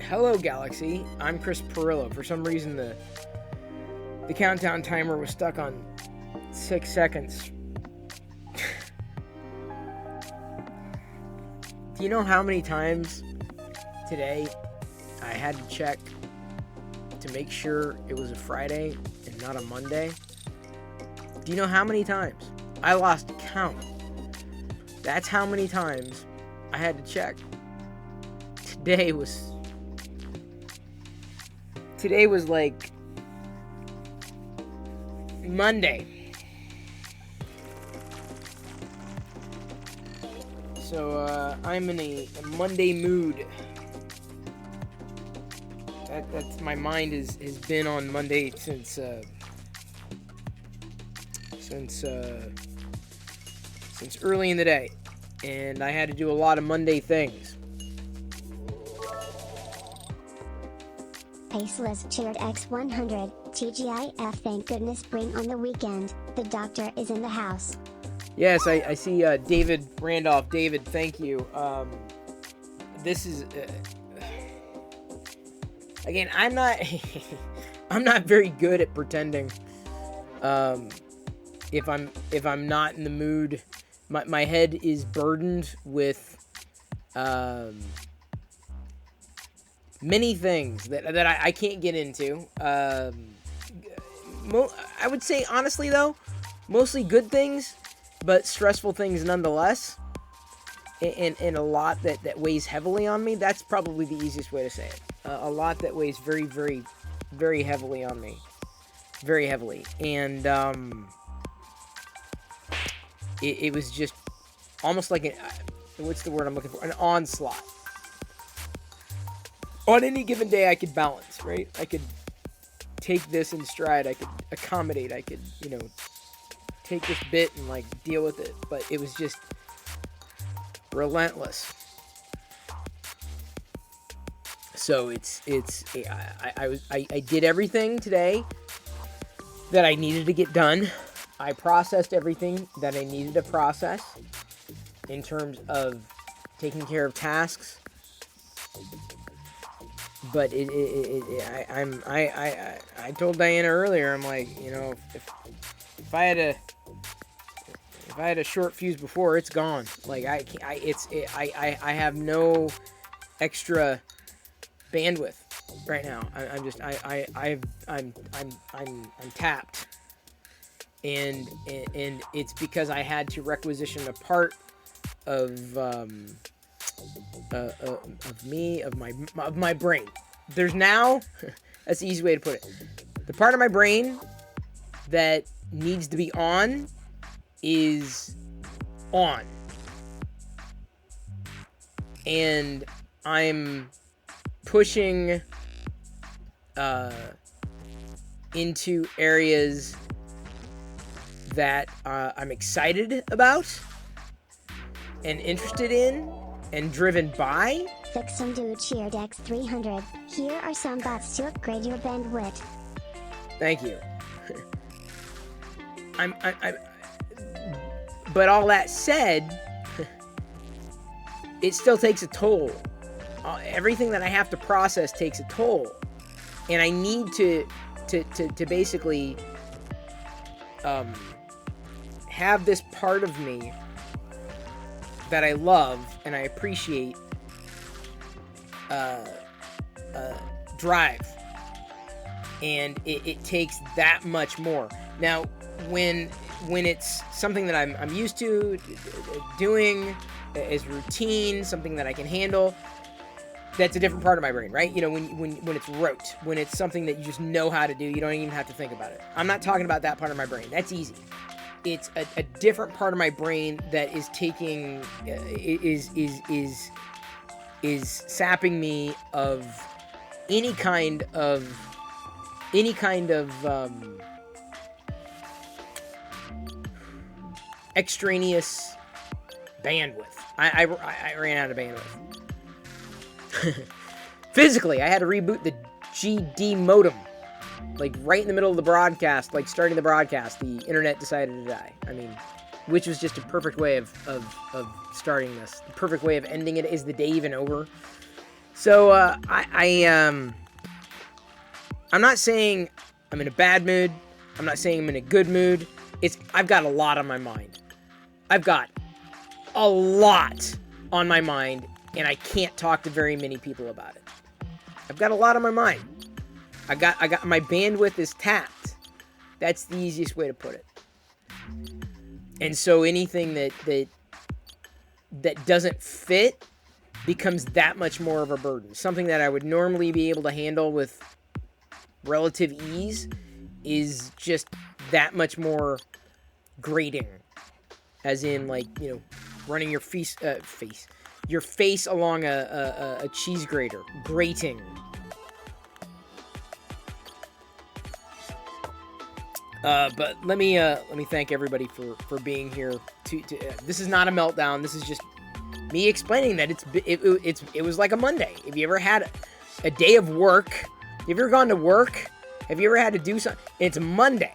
Hello, Galaxy. I'm Chris Perillo. For some reason, the countdown timer was stuck on 6 seconds. Do you know how many times today I had to check to make sure it was a Friday and not a Monday? Do you know how many times? I lost count. That's how many times I had to check. Today was like Monday. So I'm in a Monday mood. That's my mind has been on Monday since early in the day, and I had to do a lot of Monday things. Paceless cheered X100, TGIF, thank goodness, bring on the weekend, the doctor is in the house. Yes, I see David Randolph. David, thank you. This is... again, I'm not... I'm not very good at pretending. If I'm not in the mood, my head is burdened with... many things that I can't get into. I would say, honestly, though, mostly good things, but stressful things nonetheless. And a lot that weighs heavily on me. That's probably the easiest way to say it. A lot that weighs very, very, very heavily on me. Very heavily. And it was just almost like what's the word I'm looking for? An onslaught. On any given day, I could balance, right? I could take this in stride. I could accommodate. I could, take this bit and, deal with it. But it was just relentless. So I did everything today that I needed to get done. I processed everything that I needed to process in terms of taking care of tasks. But I told Diana earlier, I'm like, if I had a short fuse before, it's gone. Like I have no extra bandwidth right now. I'm tapped, and it's because I had to requisition a part of my brain. There's now, that's the easy way to put it. The part of my brain that needs to be on is on. and I'm pushing into areas that I'm excited about and interested in and driven by. Fix some dude cheered X300. Here are some bots to upgrade your bandwidth. Thank you. But all that said, it still takes a toll. Everything that I have to process takes a toll, and I need to basically have this part of me that I love and I appreciate drive, and it takes that much more. Now, when it's something that I'm used to doing as routine, something that I can handle, that's a different part of my brain, right? You know, when it's rote, when it's something that you just know how to do, you don't even have to think about it. I'm not talking about that part of my brain. That's easy. It's a different part of my brain that is taking is sapping me of any kind of extraneous bandwidth. I ran out of bandwidth. Physically, I had to reboot the GD modem. Like right in the middle of the broadcast, like starting the broadcast, the internet decided to die. I mean, which was just a perfect way of starting this. The perfect way of ending it. Is the day even over? So I'm not saying I'm in a bad mood. I'm not saying I'm in a good mood. I've got a lot on my mind. I've got a lot on my mind, and I can't talk to very many people about it. I've got a lot on my mind. I got my bandwidth is tapped. That's the easiest way to put it. And so anything that doesn't fit becomes that much more of a burden. Something that I would normally be able to handle with relative ease is just that much more grating. As in, like, you know, running your face along a cheese grater, grating. But let me thank everybody for being here. This is not a meltdown. This is just me explaining that it was like a Monday. Have you ever had a day of work? Have you ever gone to work? Have you ever had to do something? It's Monday,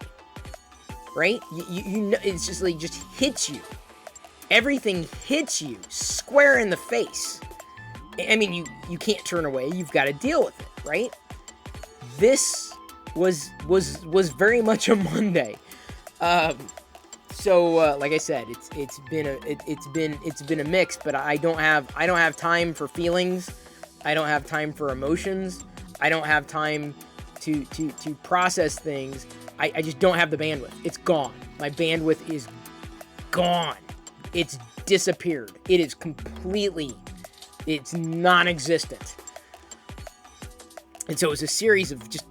right? You know, it's just like just hits you. Everything hits you square in the face. I mean, you can't turn away. You've got to deal with it, right? This was very much a Monday. So like I said, it's been a mix, but I don't have time for feelings. I don't have time for emotions. I don't have time to process things. I just don't have the bandwidth. It's gone. My bandwidth is gone. It's disappeared. It is completely, it's non-existent. And so it's a series of just,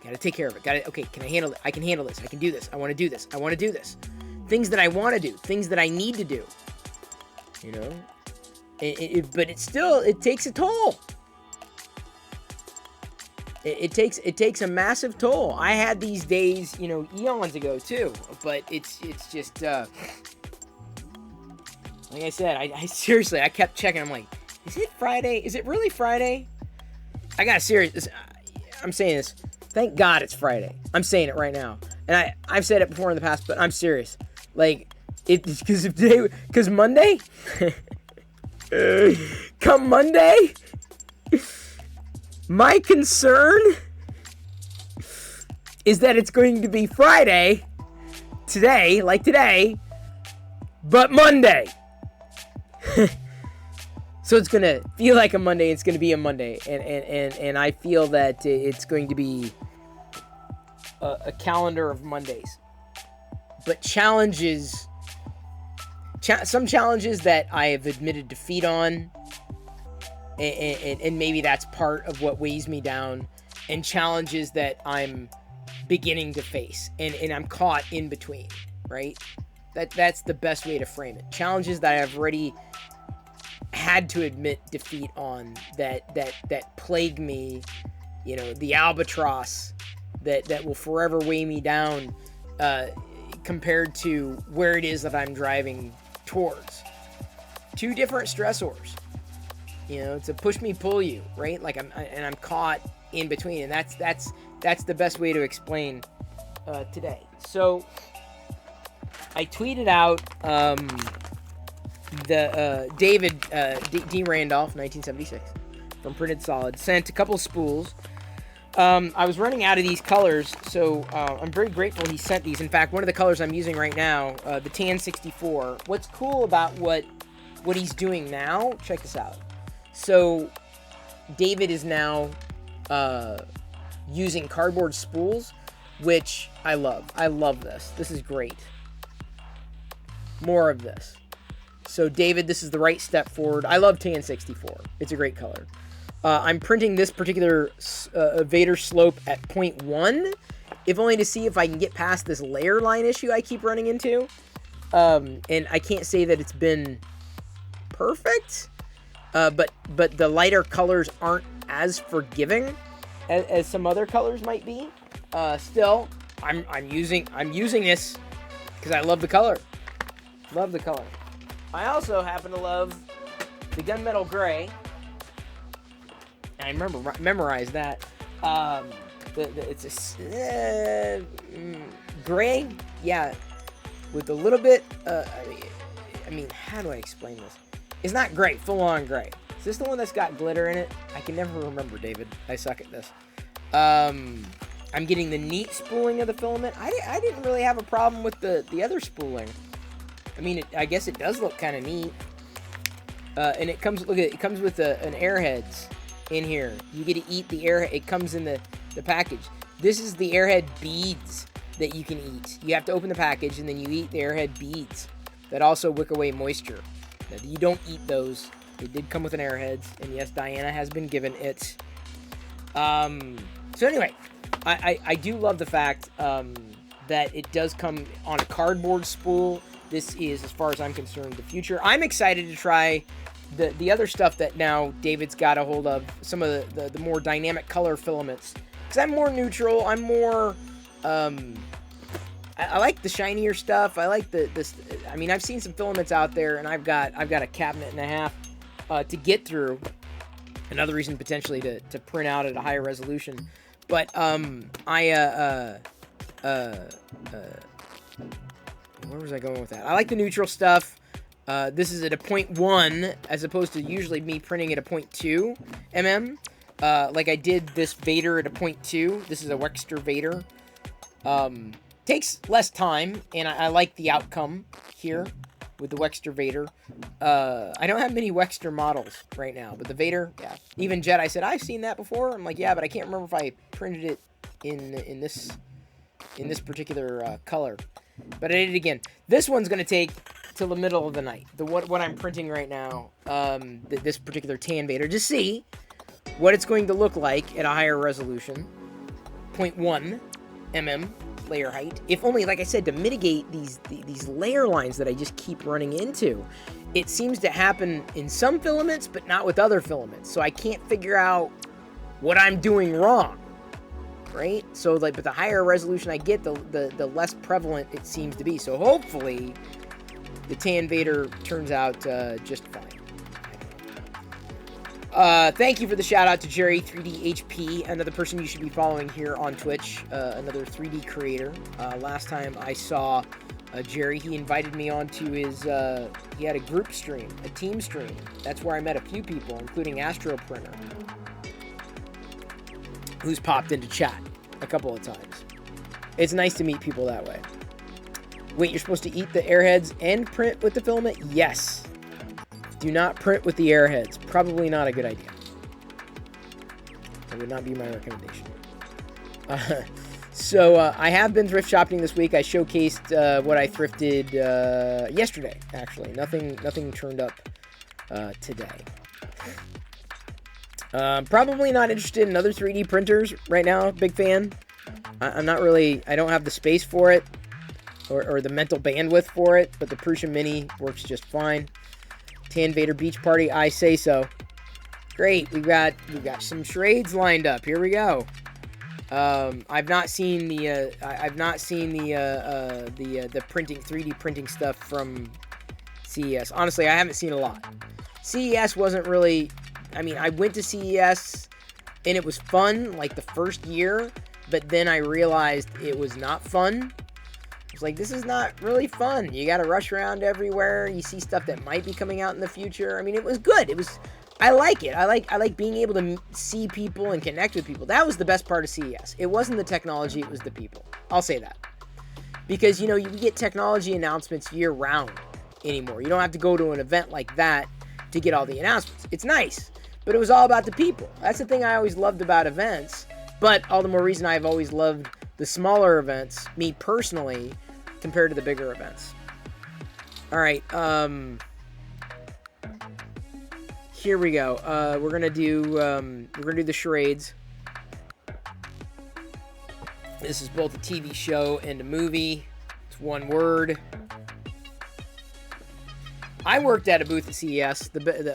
gotta take care of it. Okay, can I handle it? I can handle this. I can do this. I want to do this. I want to do this. Things that I want to do. Things that I need to do. You know? But it takes a toll. It takes a massive toll. I had these days, you know, eons ago too. But it's just, like I said, I seriously, I kept checking. I'm like, is it Friday? Is it really Friday? I got serious. I'm saying this. Thank God it's Friday. I'm saying it right now. And I've said it before in the past, but I'm serious. Like, because Monday, come Monday, my concern is that it's going to be Friday, today, but Monday. So it's gonna feel like a Monday. It's gonna be a Monday, and I feel that it's going to be a calendar of Mondays. But challenges, some challenges that I have admitted defeat on, and maybe that's part of what weighs me down, and challenges that I'm beginning to face, and I'm caught in between, right? That's the best way to frame it. Challenges that I've already had to admit defeat on, that plague me, you know, the albatross that will forever weigh me down, compared to where it is that I'm driving towards. Two different stressors. You know, it's a push me, pull you, right? Like I'm caught in between, and that's the best way to explain today. So I tweeted out the David D. Randolph, 1976, from Printed Solid, sent a couple spools. I was running out of these colors, so I'm very grateful he sent these. In fact, one of the colors I'm using right now, the Tan 64. What's cool about what he's doing now, check this out. So David is now using cardboard spools, which I love. I love this. This is great. More of this. So David, this is the right step forward. I love Tan 64. It's a great color. I'm printing this particular Vader slope at 0.1, if only to see if I can get past this layer line issue I keep running into. And I can't say that it's been perfect, but the lighter colors aren't as forgiving as some other colors might be. Still, I'm using this because I love the color. Love the color. I also happen to love the gunmetal gray. I memorized that. It's a gray, yeah, with a little bit. I mean, how do I explain this? It's not gray, full on gray. Is this the one that's got glitter in it? I can never remember, David. I suck at this. I'm getting the neat spooling of the filament. I didn't really have a problem with the other spooling. I mean, I guess it does look kind of neat. And it comes, look at it, comes with an Airheads in here. You get to eat the airhead. It comes in the package. This is the Airhead beads that you can eat. You have to open the package and then you eat the Airhead beads that also wick away moisture. Now, you don't eat those. They did come with an Airheads, and yes, Diana has been given it. So anyway, I do love the fact that it does come on a cardboard spool. This is, as far as I'm concerned, the future. I'm excited to try the other stuff that now David's got a hold of, some of the more dynamic color filaments. Because I'm more neutral. I'm more... I like the shinier stuff. I like this. I mean, I've seen some filaments out there, and I've got a cabinet and a half to get through. Another reason potentially to print out at a higher resolution. But where was I going with that? I like the neutral stuff. This is at a 0.1 as opposed to usually me printing at a 0.2 mm. Like I did this Vader at a 0.2. This is a Wexter Vader. Takes less time, and I like the outcome here with the Wexter Vader. I don't have many Wexter models right now, but the Vader, yeah. Even Jedi said, I've seen that before. I'm like, yeah, but I can't remember if I printed it in this particular color. But I did it again. This one's going to take till the middle of the night. What I'm printing right now, this particular Tan Vader, to see what it's going to look like at a higher resolution. 0.1 mm layer height. If only, like I said, to mitigate these layer lines that I just keep running into. It seems to happen in some filaments, but not with other filaments. So I can't figure out what I'm doing wrong. Right? So, like, but the higher resolution I get, the less prevalent it seems to be. So hopefully the Tan Vader turns out just fine. Thank you for the shout out to Jerry 3D HP, another person you should be following here on Twitch, another 3D creator. Last time I saw Jerry, he invited me onto his, he had a group stream, a team stream. That's where I met a few people, including Astro Printer, who's popped into chat a couple of times. It's nice to meet people that way. Wait, you're supposed to eat the Airheads and print with the filament? Yes. Do not print with the Airheads. Probably not a good idea. That would not be my recommendation. So I have been thrift shopping this week. I showcased what I thrifted yesterday, actually. Nothing turned up today. Probably not interested in other 3D printers right now. Big fan. I'm not really... I don't have the space for it or the mental bandwidth for it, but the Prusa Mini works just fine. Tan Vader Beach Party, I say so. Great, we've got some charades lined up. Here we go. I've not seen the printing 3D printing stuff from CES. Honestly, I haven't seen a lot. CES wasn't really. I mean, I went to CES and it was fun like the first year, but then I realized it was not fun. It's like, this is not really fun. You got to rush around everywhere. You see stuff that might be coming out in the future. I mean, it was good. I like it. I like being able to see people and connect with people. That was the best part of CES. It wasn't the technology, it was the people. I'll say that. Because, you get technology announcements year round anymore. You don't have to go to an event like that to get all the announcements. It's nice, but it was all about the people. That's the thing I always loved about events, but all the more reason I've always loved the smaller events, me personally, compared to the bigger events. All right, here we go. We're gonna do the charades. This is both a TV show and a movie. It's one word. I worked at a booth at CES.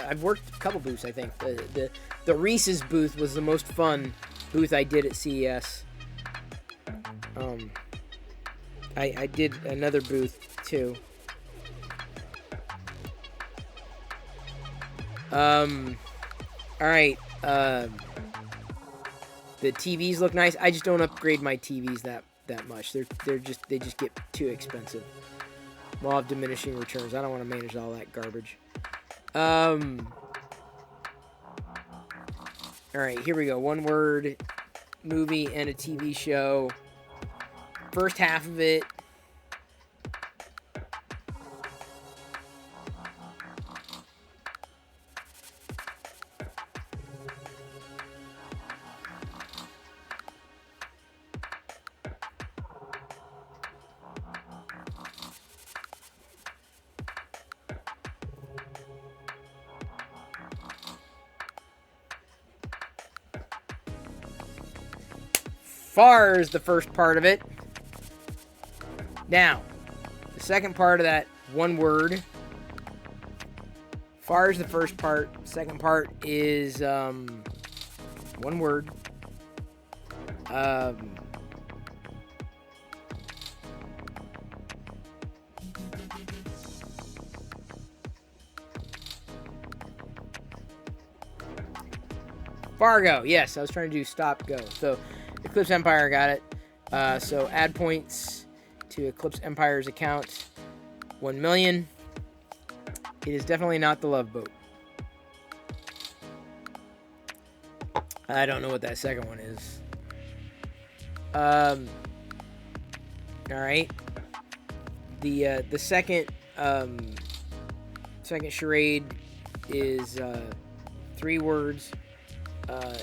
I've worked a couple booths, I think. The Reese's booth was the most fun booth I did at CES. I did another booth too. All right. The TVs look nice. I just don't upgrade my TVs that much. They just get too expensive. Law of diminishing returns. I don't want to manage all that garbage. All right, here we go. One word, movie and a TV show. First half of it. Far is the first part of it. Now, the second part of that one word. Far is the first part. Second part is one word. Fargo. Yes, I was trying to do stop go. So Eclipse Empire got it. So add points to Eclipse Empire's account. 1 million. It is definitely not the Love Boat. I don't know what that second one is. All right. The second charade is 3 words.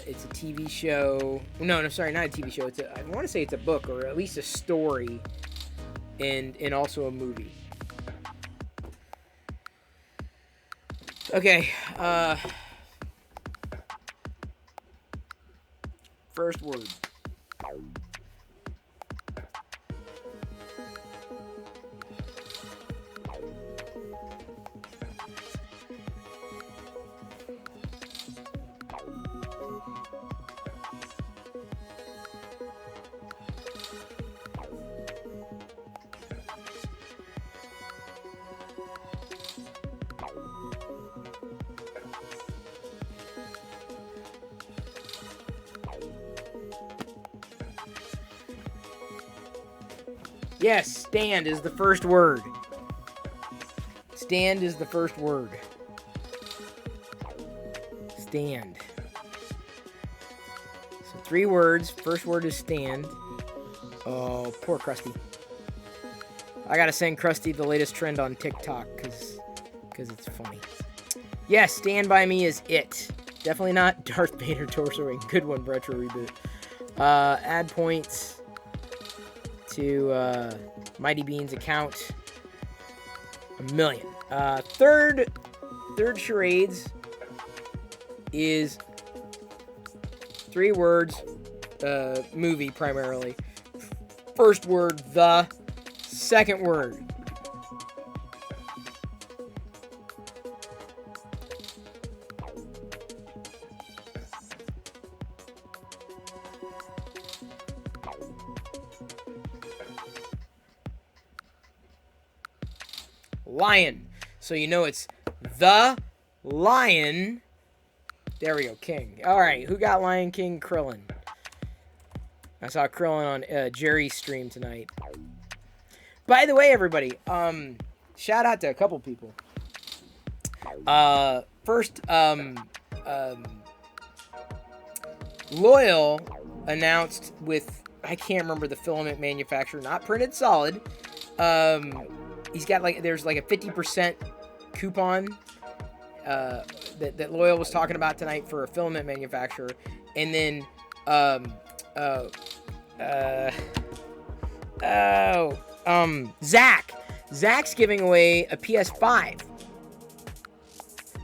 It's a TV show. No, sorry, not a TV show. I want to say it's a book or at least a story, and also a movie. Okay. First word. Yes, stand is the first word. Stand is the first word. Stand. So 3 words. First word is stand. Oh, poor Krusty. I gotta send Krusty the latest trend on TikTok because it's funny. Yes, Stand By Me is it. Definitely not Darth Vader torsoing. Good one, Retro Reboot. Add points to Mighty Bean's account. 1 million. Third charades is 3 words. Movie primarily. First word, the. Second word. lion. So you know it's the Lion. There we go, King. All right, who got Lion King? Krillin. I saw Krillin on Jerry's stream tonight. By the way, everybody, shout out to a couple people. First, Loyal announced with, I can't remember the filament manufacturer, not printed solid. He's got like, there's like a 50% coupon that Loyal was talking about tonight for a filament manufacturer. And then, Zach's giving away a PS5.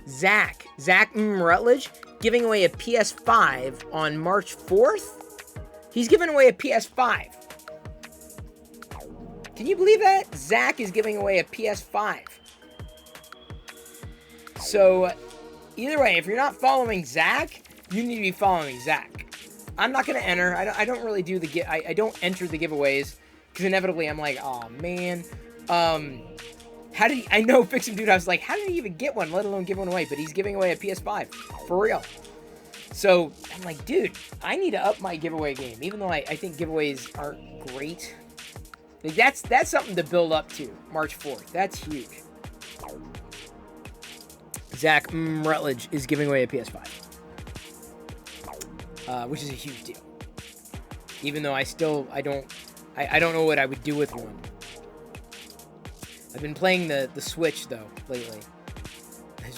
Zach Rutledge giving away a PS5 on March 4th. He's giving away a PS5. Can you believe that? Zach is giving away a PS5. So, either way, if you're not following Zach, you need to be following Zach. I'm not going to enter. I don't really do the... I don't enter the giveaways, because inevitably I'm like, oh, man. How did he... I know Fix Him Dude, I was like, how did he even get one, let alone give one away? But he's giving away a PS5. For real. So, I'm like, dude, I need to up my giveaway game. Even though I think giveaways aren't great. Like, that's something to build up to. March 4th. That's huge. Zach Rutledge is giving away a PS5. Which is a huge deal. Even though I don't know what I would do with one. I've been playing the Switch, though, lately.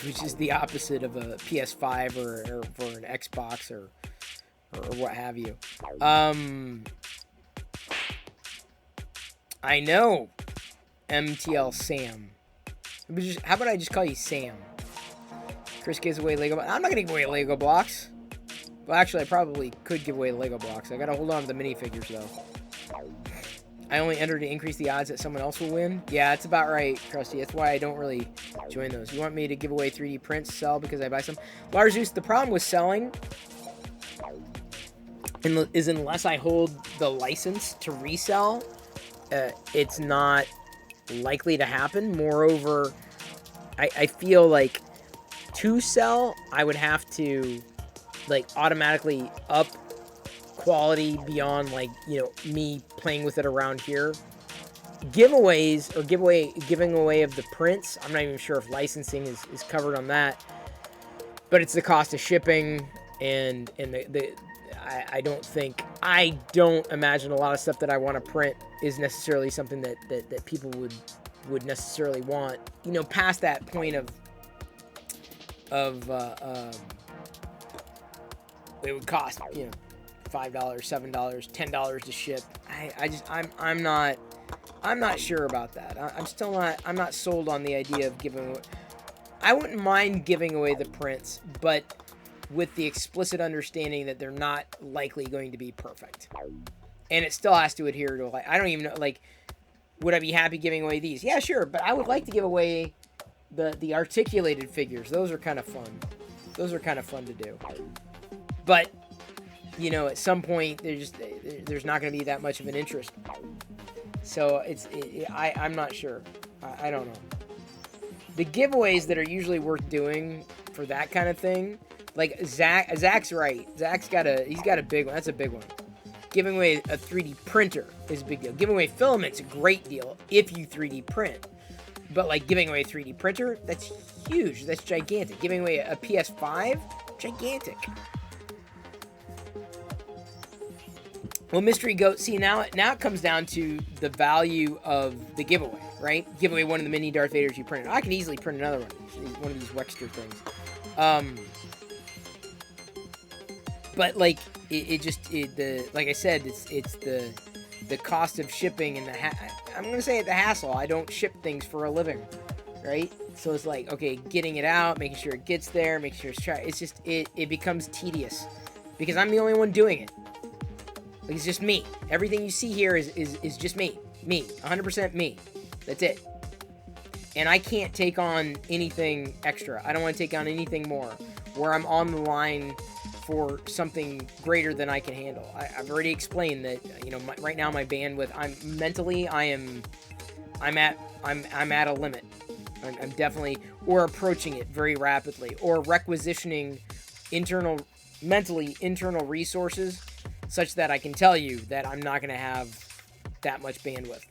Which is the opposite of a PS5 or for an Xbox or what have you. I know, MTL Sam. How about I just call you Sam? Chris gives away Lego blocks. I'm not going to give away Lego blocks. Well, actually, I probably could give away Lego blocks. I got to hold on to the minifigures, though. I only enter to increase the odds that someone else will win. Yeah, that's about right, Krusty. That's why I don't really join those. You want me to give away 3D prints, sell because I buy some? Larzeus, the problem with selling is unless I hold the license to resell, it's not likely to happen. Moreover, I feel like to sell, I would have to like automatically up quality beyond like, you know, me playing with it around here. Giveaways or giving away of the prints, I'm not even sure if licensing is covered on that, but it's the cost of shipping and I don't imagine a lot of stuff that I want to print is necessarily something that people would necessarily want, you know, past that point of it would cost, you know, $5, $7, $10 to ship. I'm not sure about that. I'm not sold on the idea of giving away. I wouldn't mind giving away the prints, but with the explicit understanding that they're not likely going to be perfect. And it still has to adhere to, like, I don't even know, like, would I be happy giving away these? Yeah, sure, but I would like to give away the articulated figures. Those are kind of fun. Those are kind of fun to do. But, you know, at some point, there's not going to be that much of an interest. So, I'm not sure. I don't know. The giveaways that are usually worth doing for that kind of thing, like Zach's right. He's got a big one. That's a big one. Giving away a 3D printer is a big deal. Giving away filament's a great deal if you 3D print. But like giving away a 3D printer, that's huge. That's gigantic. Giving away a PS5, gigantic. Well, Mystery Goat, see, now it comes down to the value of the giveaway, right? Give away one of the mini Darth Vaders you printed. I can easily print another one of these Wexter things. But like like I said, it's the cost of shipping and I'm gonna say the hassle. I don't ship things for a living, right? So it's like, okay, getting it out, making sure it gets there, making sure it's tried. It's just it becomes tedious because I'm the only one doing it. Like, it's just me. Everything you see here is just me. Me. 100% me. That's it. And I can't take on anything extra. I don't want to take on anything more where I'm on the line for something greater than I can handle. I've already explained that, you know, right now my bandwidth, I'm at a limit. I'm definitely, or approaching it very rapidly, or requisitioning mentally internal resources such that I can tell you that I'm not going to have that much bandwidth.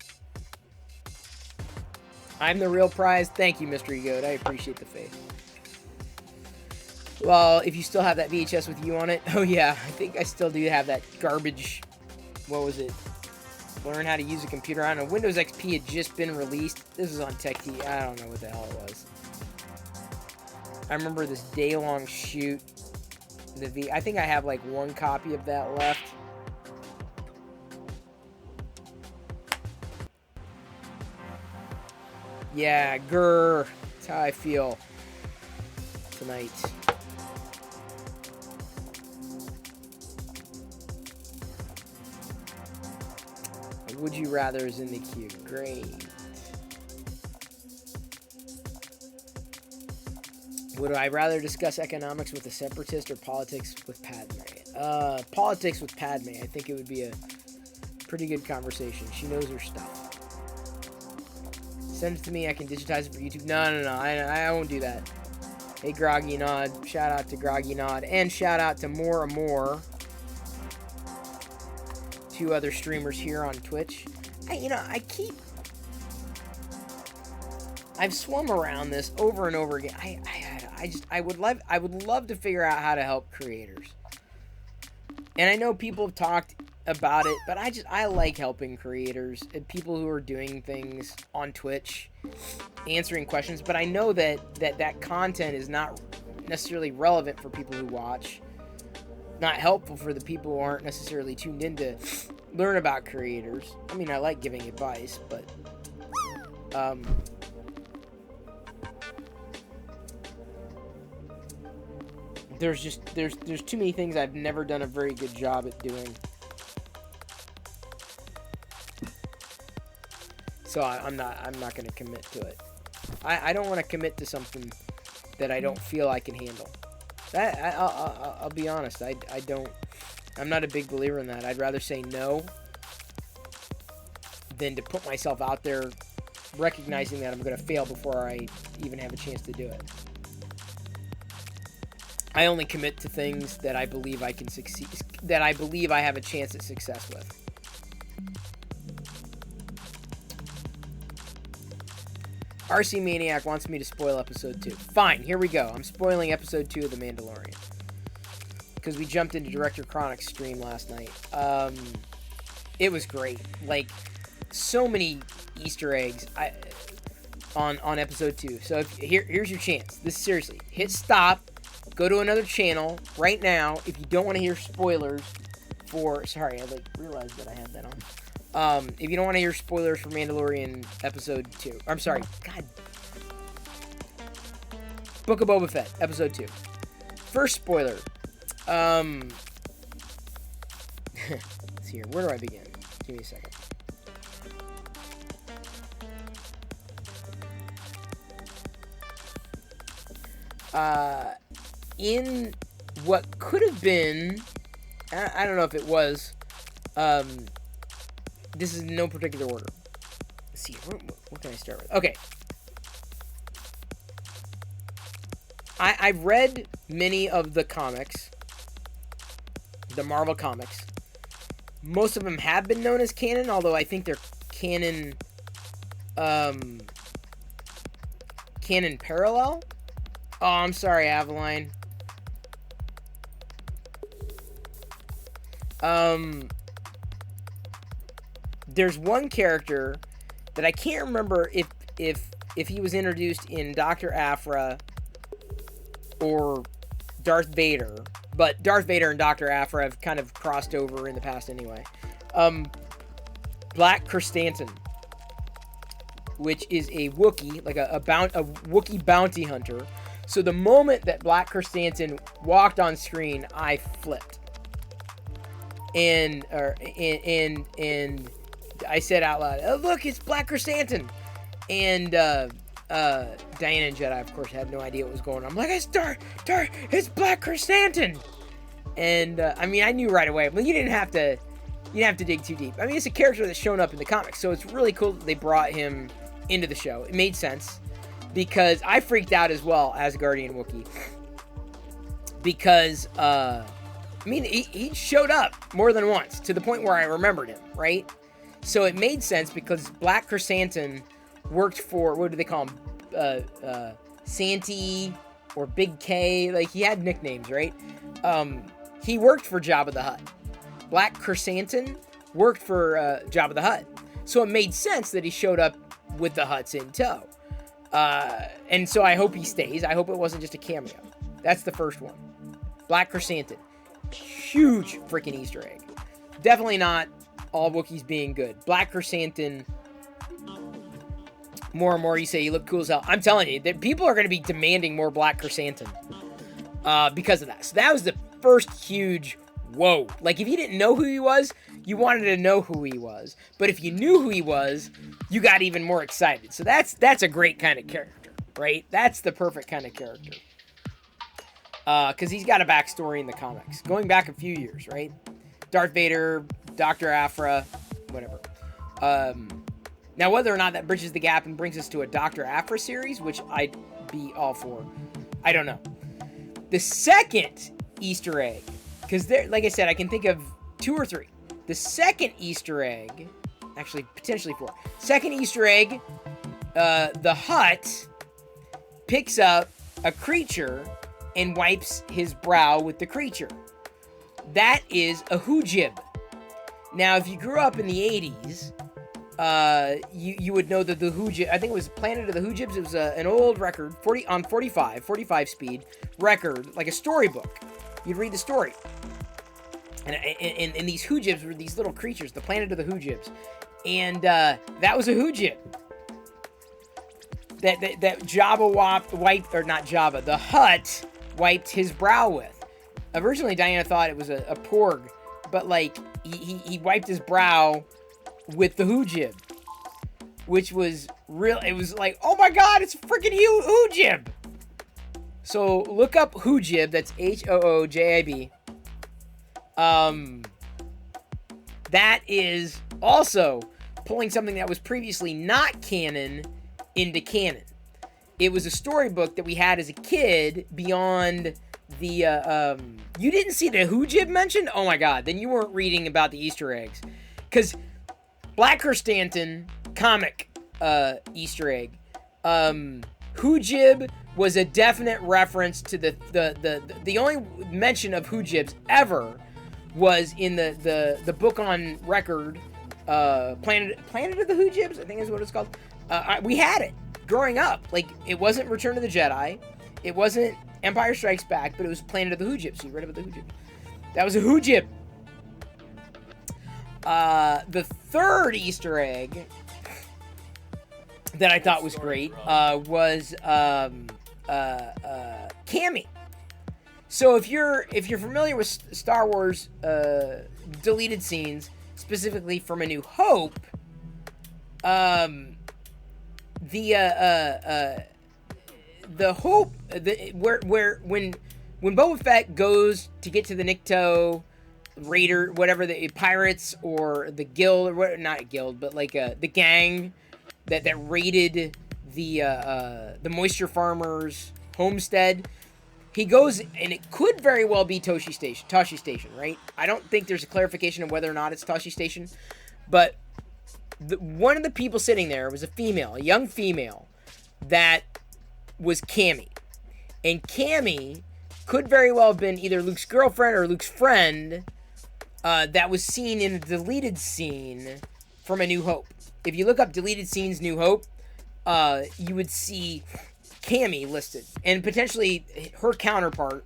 I'm the real prize. Thank you, Mystery Goat. I appreciate the faith. Well, if you still have that VHS with you on it, oh yeah, I think I still do have that garbage, what was it? Learn how to use a computer. I don't know. Windows XP had just been released. This is on TechD. I don't know what the hell it was. I remember this day-long shoot. I think I have like one copy of that left. Yeah, grr. That's how I feel tonight. Would you rather is in the queue. Great. Would I rather discuss economics with a separatist or politics with Padme? Politics with Padme. I think it would be a pretty good conversation. She knows her stuff. Send it to me. I can digitize it for YouTube. No. I won't do that. Hey, Groggy Nod. Shout out to Groggy Nod. And shout out to More and More. 2 other streamers here on Twitch. I've swum around this over and over again. I would love to figure out how to help creators. And I know people have talked about it, but I like helping creators and people who are doing things on Twitch, answering questions. But I know that content is not necessarily relevant for people who watch, not helpful for the people who aren't necessarily tuned in to learn about creators. I mean, I like giving advice, but there's too many things I've never done a very good job at doing. So I'm not going to commit to it. I don't want to commit to something that I don't feel I can handle. I'll be honest. I'm not a big believer in that. I'd rather say no than to put myself out there recognizing that I'm going to fail before I even have a chance to do it. I only commit to things that I believe I can succeed, that I believe I have a chance at success with. RC Maniac wants me to spoil episode 2. Fine, here we go. I'm spoiling episode 2 of The Mandalorian. Because we jumped into Director Chronic's stream last night. It was great. Like, so many Easter eggs on episode 2. So here's your chance. This seriously. Hit stop. Go to another channel right now if you don't want to hear spoilers for... Sorry, I realized that I had that on. If you don't want to hear spoilers for Mandalorian episode 2. I'm sorry. God. Book of Boba Fett, episode 2. First spoiler. Let's see here. Where do I begin? Give me a second. In what could have been... I don't know if it was... This is in no particular order. Let's see. What can I start with? Okay. I've read many of the comics. The Marvel comics. Most of them have been known as canon, although I think they're canon... canon parallel? Oh, I'm sorry, Avaline. There's one character that I can't remember if he was introduced in Dr. Aphra or Darth Vader, but Darth Vader and Dr. Aphra have kind of crossed over in the past anyway. Black Chrysanthemum, which is a Wookiee, like a Wookiee bounty hunter. So the moment that Black Chrysanthemum walked on screen, I flipped. And I said out loud, "Oh, look, it's Black Chrysanthemum." And Diana and Jedi, of course, had no idea what was going on. I'm like, "It's it's Black Chrysanthemum." And I mean, I knew right away. But you didn't have to dig too deep. I mean, it's a character that's shown up in the comics, so it's really cool that they brought him into the show. It made sense. because I freaked out as well as Guardian Wookiee. Because, I mean, he showed up more than once to the point where I remembered him, right? So it made sense because Black Chrysanthemum worked for, what do they call him? Santy or Big K. Like, he had nicknames, right? He worked for Jabba the Hutt. Black Chrysanthemum worked for Jabba the Hutt. So it made sense that he showed up with the Hutts in tow. And so I hope he stays. I hope it wasn't just a cameo. That's the first one. Black Chrysanthemum. Huge freaking Easter egg. Definitely not all Wookiees being good. Black Chrysanthemum. More and more you say you look cool as hell. I'm telling you, that people are going to be demanding more Black Chrysanthemum. Because of that. So that was the first huge whoa. Like, if you didn't know who he was, you wanted to know who he was. But if you knew who he was, you got even more excited. So that's a great kind of character, right? That's the perfect kind of character. Because he's got a backstory in the comics. Going back a few years, right? Darth Vader, Dr. Aphra, whatever. Now, whether or not that bridges the gap and brings us to a Dr. Aphra series, which I'd be all for, I don't know. The second Easter egg, because like I said, I can think of 2 or 3. The second Easter egg, actually potentially 4. Second Easter egg, the Hutt picks up a creature and wipes his brow with the creature. That is a Hoojib. Now, if you grew up in the 80s, you would know that the Hoojib, I think it was Planet of the Hoojibs, it was an old record, 45 speed record, like a storybook. You'd read the story. And these Hoojibs were these little creatures, the Planet of the Hoojibs. And that was a Hoojib. That Jabba wiped, or not Jabba, the Hutt wiped his brow with. Originally, Diana thought it was a porg, but like, he wiped his brow with the Hoojib, which was real. It was like, oh my god, it's a freaking Hoojib. So look up Hoojib. That's Hoojib. That is also pulling something that was previously not canon into canon. It was a storybook that we had as a kid beyond the, you didn't see the Hoojib mentioned? Oh my god, then you weren't reading about the Easter eggs. Because Black Chrysanthemum comic Easter egg, Hoojib was a definite reference to the only mention of Hoojibs ever was in the book on record, Planet of the Hoojibs, I think is what it's called. We had it growing up. Like, it wasn't Return of the Jedi, it wasn't Empire Strikes Back, but it was Planet of the Hoojibs. So you read about the Hoojib. That was a Hoojib. The third Easter egg that I thought was great was Cammy. So if you're familiar with Star Wars deleted scenes, specifically from A New Hope, the Hope, where when Boba Fett goes to get to the Nikto Raider, whatever, the pirates or the guild, or what, not guild, but like the gang that raided the moisture farmers homestead, he goes, and it could very well be Tosche Station, right? I don't think there's a clarification of whether or not it's Tosche Station, but one of the people sitting there was a young female that was Cammy, and Cammy could very well have been either Luke's girlfriend or Luke's friend that was seen in a deleted scene from A New Hope. If you look up deleted scenes New Hope, you would see Cammy listed, and potentially her counterpart,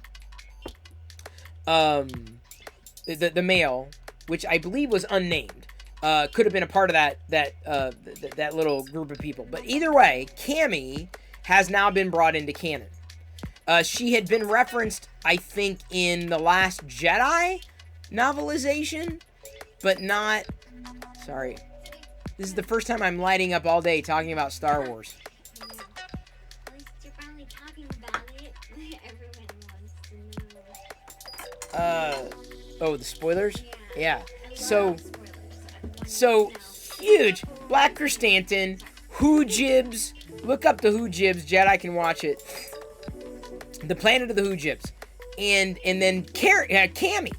the male, which I believe was unnamed, could have been a part of that little group of people. But either way, Cammy has now been brought into canon. She had been referenced, I think, in the Last Jedi novelization, but not... Sorry. This is the first time I'm lighting up all day talking about Star Wars. At least you're finally talking about it. Everyone wants to know. Oh, the spoilers? Yeah. I So, love spoilers. huge. Black Chrysanthemum, Hoojibs, Look up the Who Jibs. Jedi can watch it. The Planet of the Who Jibs. And then Cammy.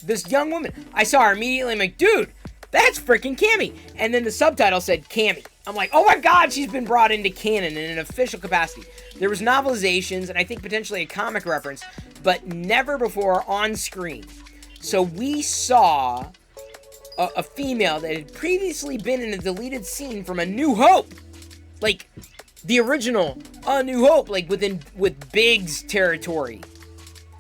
This young woman. I saw her immediately. I'm like, dude, that's freaking Cammy. And then the subtitle said Cammy. I'm like, oh my god, she's been brought into canon in an official capacity. There was novelizations and I think potentially a comic reference, but never before on screen. So we saw a female that had previously been in a deleted scene from A New Hope. Like, the original A New Hope, like with Biggs territory.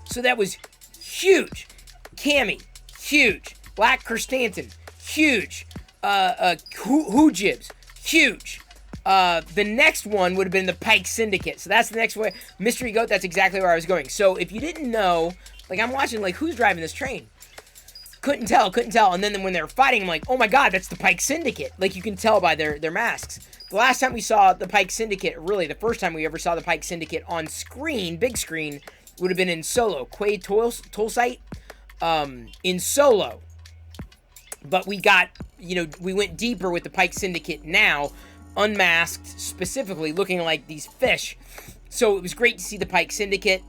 So that was huge. Cammy, huge. Black Kirstanton, huge. Who Jibs, huge. The next one would have been the Pike Syndicate. So that's the next way. Mystery Goat, that's exactly where I was going. So if you didn't know, like I'm watching, like, who's driving this train? Couldn't tell. And then when they were fighting, I'm like, oh my god, that's the Pike Syndicate. Like, you can tell by their masks. The last time we saw the Pike Syndicate, really, the first time we ever saw the Pike Syndicate on screen, big screen, would have been in Solo. Quaid Tolsite, in Solo. But we got, we went deeper with the Pike Syndicate now, unmasked, specifically, looking like these fish. So it was great to see the Pike Syndicate.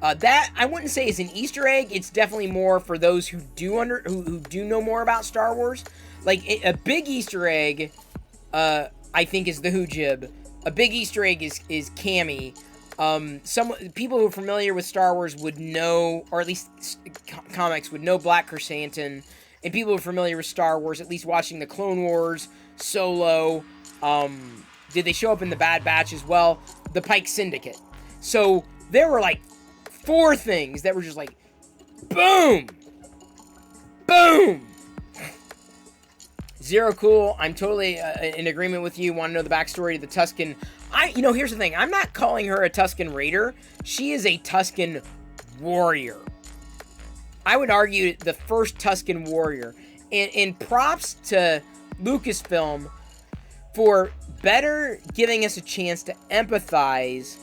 That, I wouldn't say is an Easter egg. It's definitely more for those who do know more about Star Wars. Like, a big Easter egg, I think, is the Who Jib. A big Easter egg is Cammy. People who are familiar with Star Wars would know, or at least comics, would know Black Chrysanthemum. And people who are familiar with Star Wars, at least watching the Clone Wars, Solo, did they show up in the Bad Batch as well? The Pike Syndicate. So there were like 4 things that were just like, boom! Boom! Zero Cool, I'm totally in agreement with you. Want to know the backstory to the Tusken. Here's the thing. I'm not calling her a Tusken Raider. She is a Tusken warrior. I would argue the first Tusken warrior. And props to Lucasfilm for better giving us a chance to empathize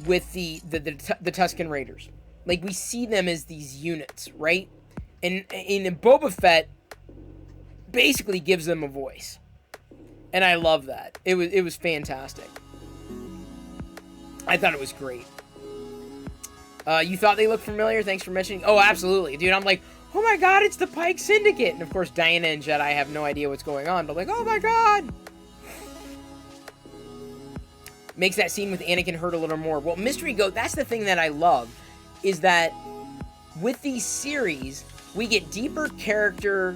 with the Tusken Raiders. Like, we see them as these units, right? And Boba Fett basically gives them a voice. And I love that. It was fantastic. I thought it was great. You thought they looked familiar? Thanks for mentioning. Oh, absolutely. Dude, I'm like, oh my god, it's the Pike Syndicate. And of course, Diana and Jedi have no idea what's going on. But like, oh my god. Makes that scene with Anakin hurt a little more. Well, Mystery Goat, that's the thing that I love. Is that with these series, we get deeper character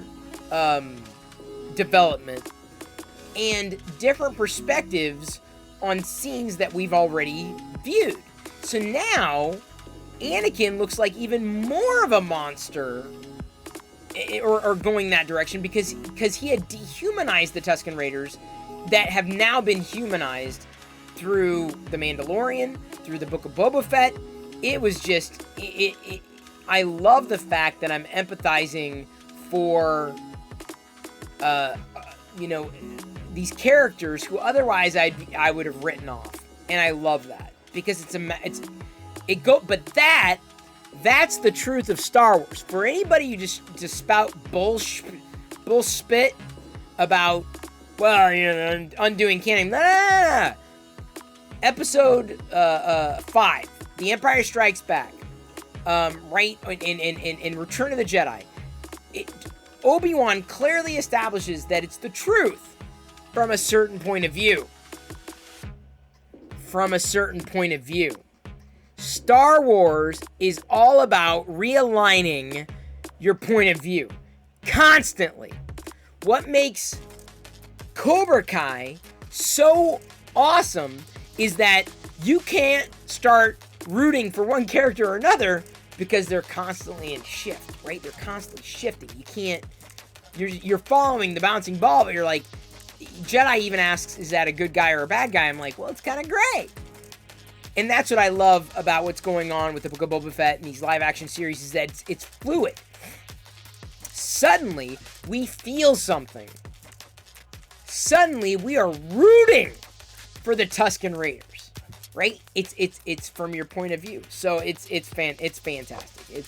development and different perspectives on scenes that we've already viewed. So now, Anakin looks like even more of a monster, or going that direction, because he had dehumanized the Tusken Raiders that have now been humanized through The Mandalorian, through the Book of Boba Fett. It was just, I love the fact that I'm empathizing for, these characters who otherwise I would have written off, and I love that because but that's the truth of Star Wars. For anybody who just spout bullspit about, well, undoing canon. No. Episode 5, The Empire Strikes Back, right in Return of the Jedi, Obi-Wan clearly establishes that it's the truth from a certain point of view. Star Wars is all about realigning your point of view constantly. What makes Cobra Kai so awesome is that you can't start rooting for one character or another because they're constantly in shift, right? They're constantly shifting. You can't, you're following the bouncing ball, but you're like, Jedi even asks, is that a good guy or a bad guy? I'm like, well, it's kind of gray. And that's what I love about what's going on with the Book of Boba Fett and these live action series, is that it's fluid. Suddenly, we feel something. Suddenly, we are rooting for the Tusken Raiders, right? It's from your point of view. So it's fantastic.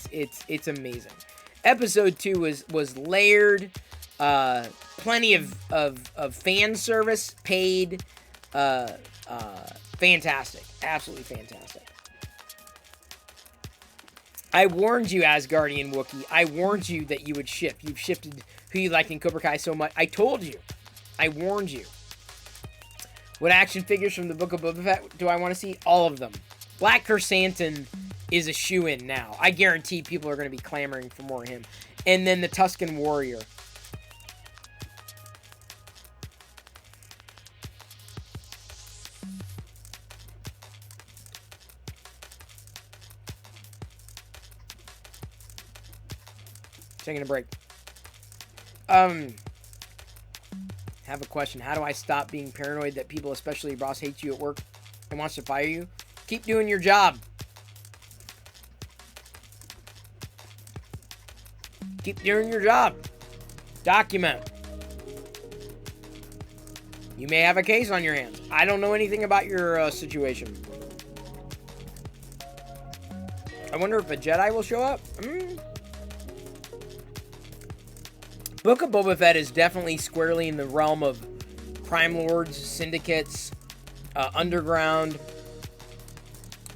It's amazing. Episode 2 was layered, plenty of fan service, paid, Fantastic. Absolutely fantastic. I warned you, Asgardian Wookiee. I warned you that you would shift. You've shifted who you liked in Cobra Kai so much. I told you. I warned you. What action figures from the Book of Boba Fett do I want to see? All of them. Black Chrysanthemum is a shoo-in now. I guarantee people are going to be clamoring for more of him. And then the Tusken Warrior. Taking a break. Have a question. How do I stop being paranoid that people, especially your boss, hates you at work and wants to fire you? Keep doing your job. Keep doing your job. Document. You may have a case on your hands. I don't know anything about your situation. I wonder if a Jedi will show up. Book of Boba Fett is definitely squarely in the realm of crime lords, syndicates, underground,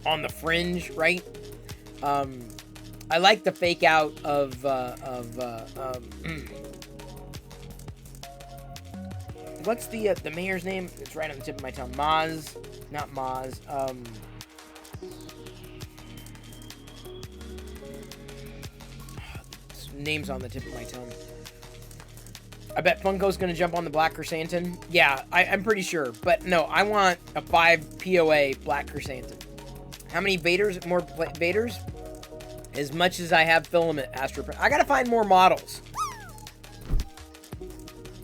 on the fringe, right? I like the fake out of what's the mayor's name? It's right on the tip of my tongue. Maz, not Maz. Name's on the tip of my tongue. I bet Funko's gonna jump on the Black Chrysanthemum. Yeah, I'm pretty sure. But no, I want a 5 POA Black Chrysanthemum. How many Vaders? More Vaders? As much as I have filament, Astro. I gotta find more models.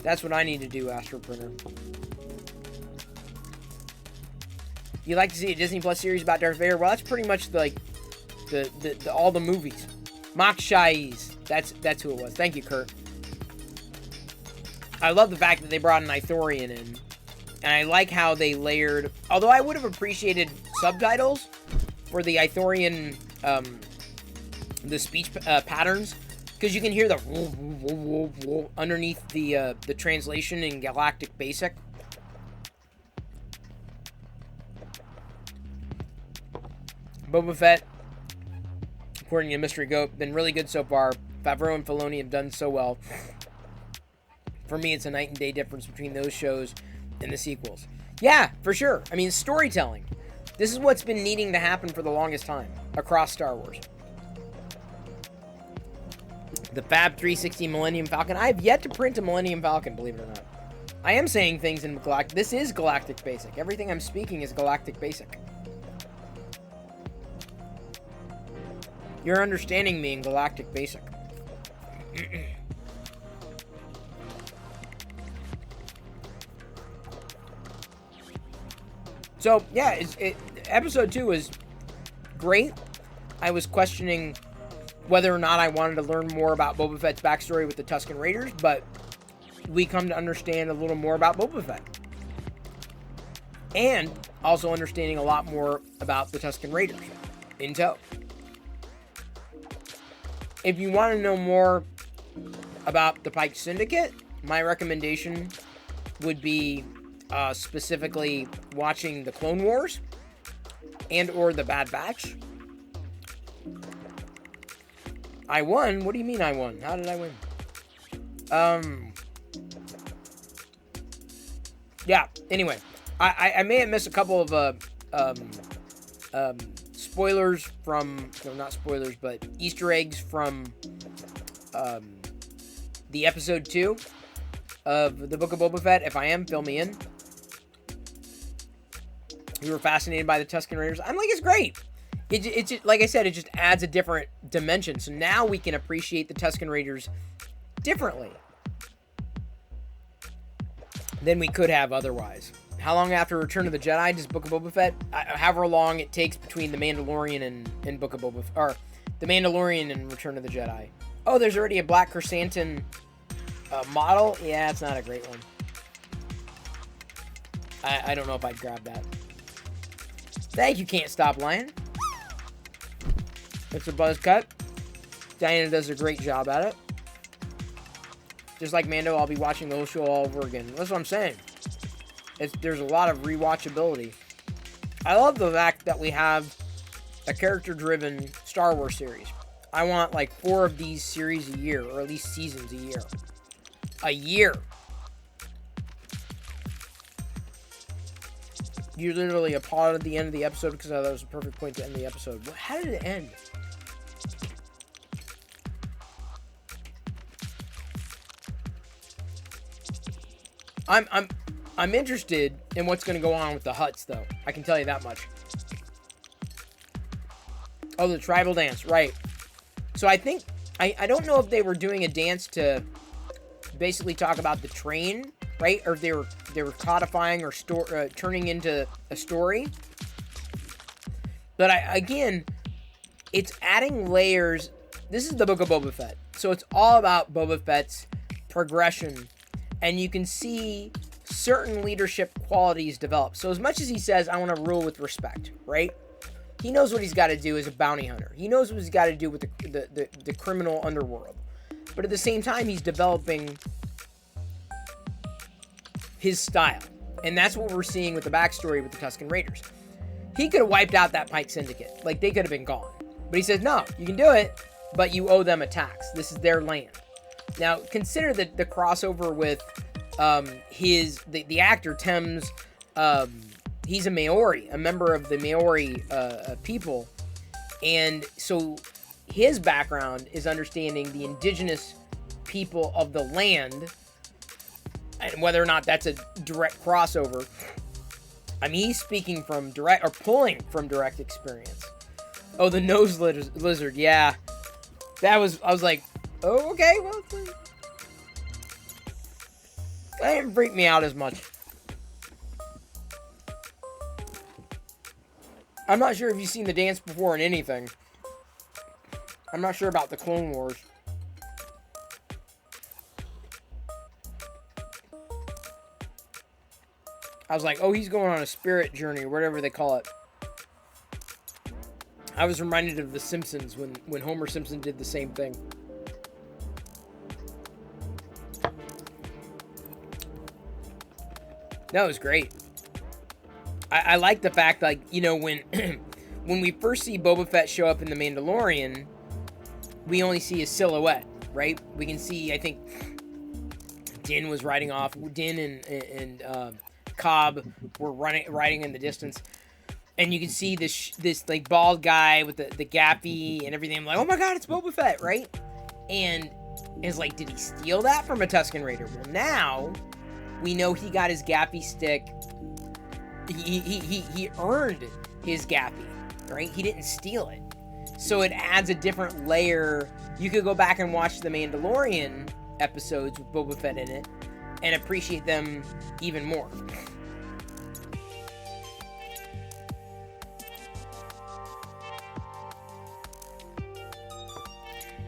That's what I need to do, Astro Printer. You like to see a Disney Plus series about Darth Vader? Well, that's pretty much like the all the movies. Mock Shais. That's who it was. Thank you, Kurt. I love the fact that they brought an Ithorian in. And I like how they layered... Although I would have appreciated subtitles for the Ithorian, the speech patterns. Because you can hear the underneath the translation in Galactic Basic. Boba Fett, according to Mystery Goat, been really good so far. Favreau and Filoni have done so well. For me, it's a night and day difference between those shows and the sequels. Yeah, for sure. I mean, storytelling. This is what's been needing to happen for the longest time across Star Wars. The Fab 360 Millennium Falcon. I have yet to print a Millennium Falcon, believe it or not. I am saying things in Galactic. This is Galactic Basic. Everything I'm speaking is Galactic Basic. You're understanding me in Galactic Basic. So, yeah, episode 2 was great. I was questioning whether or not I wanted to learn more about Boba Fett's backstory with the Tusken Raiders, but we come to understand a little more about Boba Fett. And also understanding a lot more about the Tusken Raiders in tow. If you want to know more about the Pike Syndicate, my recommendation would be specifically watching the Clone Wars and or the Bad Batch. I won? What do you mean I won? How did I win? Yeah, anyway. I may have missed a couple of spoilers from... No, not spoilers, but Easter eggs from the episode 2 of the Book of Boba Fett. If I am, fill me in. You were fascinated by the Tusken Raiders. I'm like, it's great. It like I said, it just adds a different dimension. So now we can appreciate the Tusken Raiders differently than we could have otherwise. How long after Return of the Jedi does Book of Boba Fett? However long it takes between The Mandalorian and Book of Boba Fett, or The Mandalorian and Return of the Jedi. Oh, there's already a Black Chrysanthemum model. Yeah, it's not a great one. I don't know if I'd grab that. Thank you, Can't Stop Lying. It's a buzz cut. Diana does a great job at it. Just like Mando, I'll be watching the whole show all over again. That's what I'm saying. There's a lot of rewatchability. I love the fact that we have a character-driven Star Wars series. I want like 4 of these series a year, or at least seasons a year. A year. You literally applauded at the end of the episode because I thought it was a perfect point to end the episode. How did it end? I'm interested in what's going to go on with the Hutts, though. I can tell you that much. Oh, the tribal dance, right. So I think, I don't know if they were doing a dance to basically talk about the train, right? Or if they were codifying or turning into a story. But again, it's adding layers. This is the Book of Boba Fett. So it's all about Boba Fett's progression. And you can see certain leadership qualities develop. So as much as he says, I want to rule with respect, right? He knows what he's got to do as a bounty hunter. He knows what he's got to do with the criminal underworld. But at the same time, he's developing his style. And that's what we're seeing with the backstory with the Tusken Raiders. He could have wiped out that Pike Syndicate. Like, they could have been gone. But he says, no, you can do it, but you owe them a tax. This is their land. Now, consider the crossover with the actor, Thames. He's a Maori, a member of the Maori people. And so his background is understanding the indigenous people of the land. And whether or not that's a direct crossover. I mean, he's speaking from direct, or pulling from direct experience. Oh, the nose lizard, yeah. I was like, oh, okay, well, that didn't freak me out as much. I'm not sure if you've seen the dance before in anything. I'm not sure about the Clone Wars. I was like, oh, he's going on a spirit journey, or whatever they call it. I was reminded of The Simpsons when Homer Simpson did the same thing. That was great. I like the fact, like, you know, when when we first see Boba Fett show up in The Mandalorian, we only see his silhouette, right? We can see, I think, Din was riding off. Din and Cobb were riding in the distance. And you can see this like bald guy with the gaffy and everything. I'm like, oh my god, it's Boba Fett, right? And it's like, did he steal that from a Tusken Raider? Well, now we know he got his gaffy stick. He earned his gaffy, right? He didn't steal it. So it adds a different layer. You could go back and watch the Mandalorian episodes with Boba Fett in it and appreciate them even more.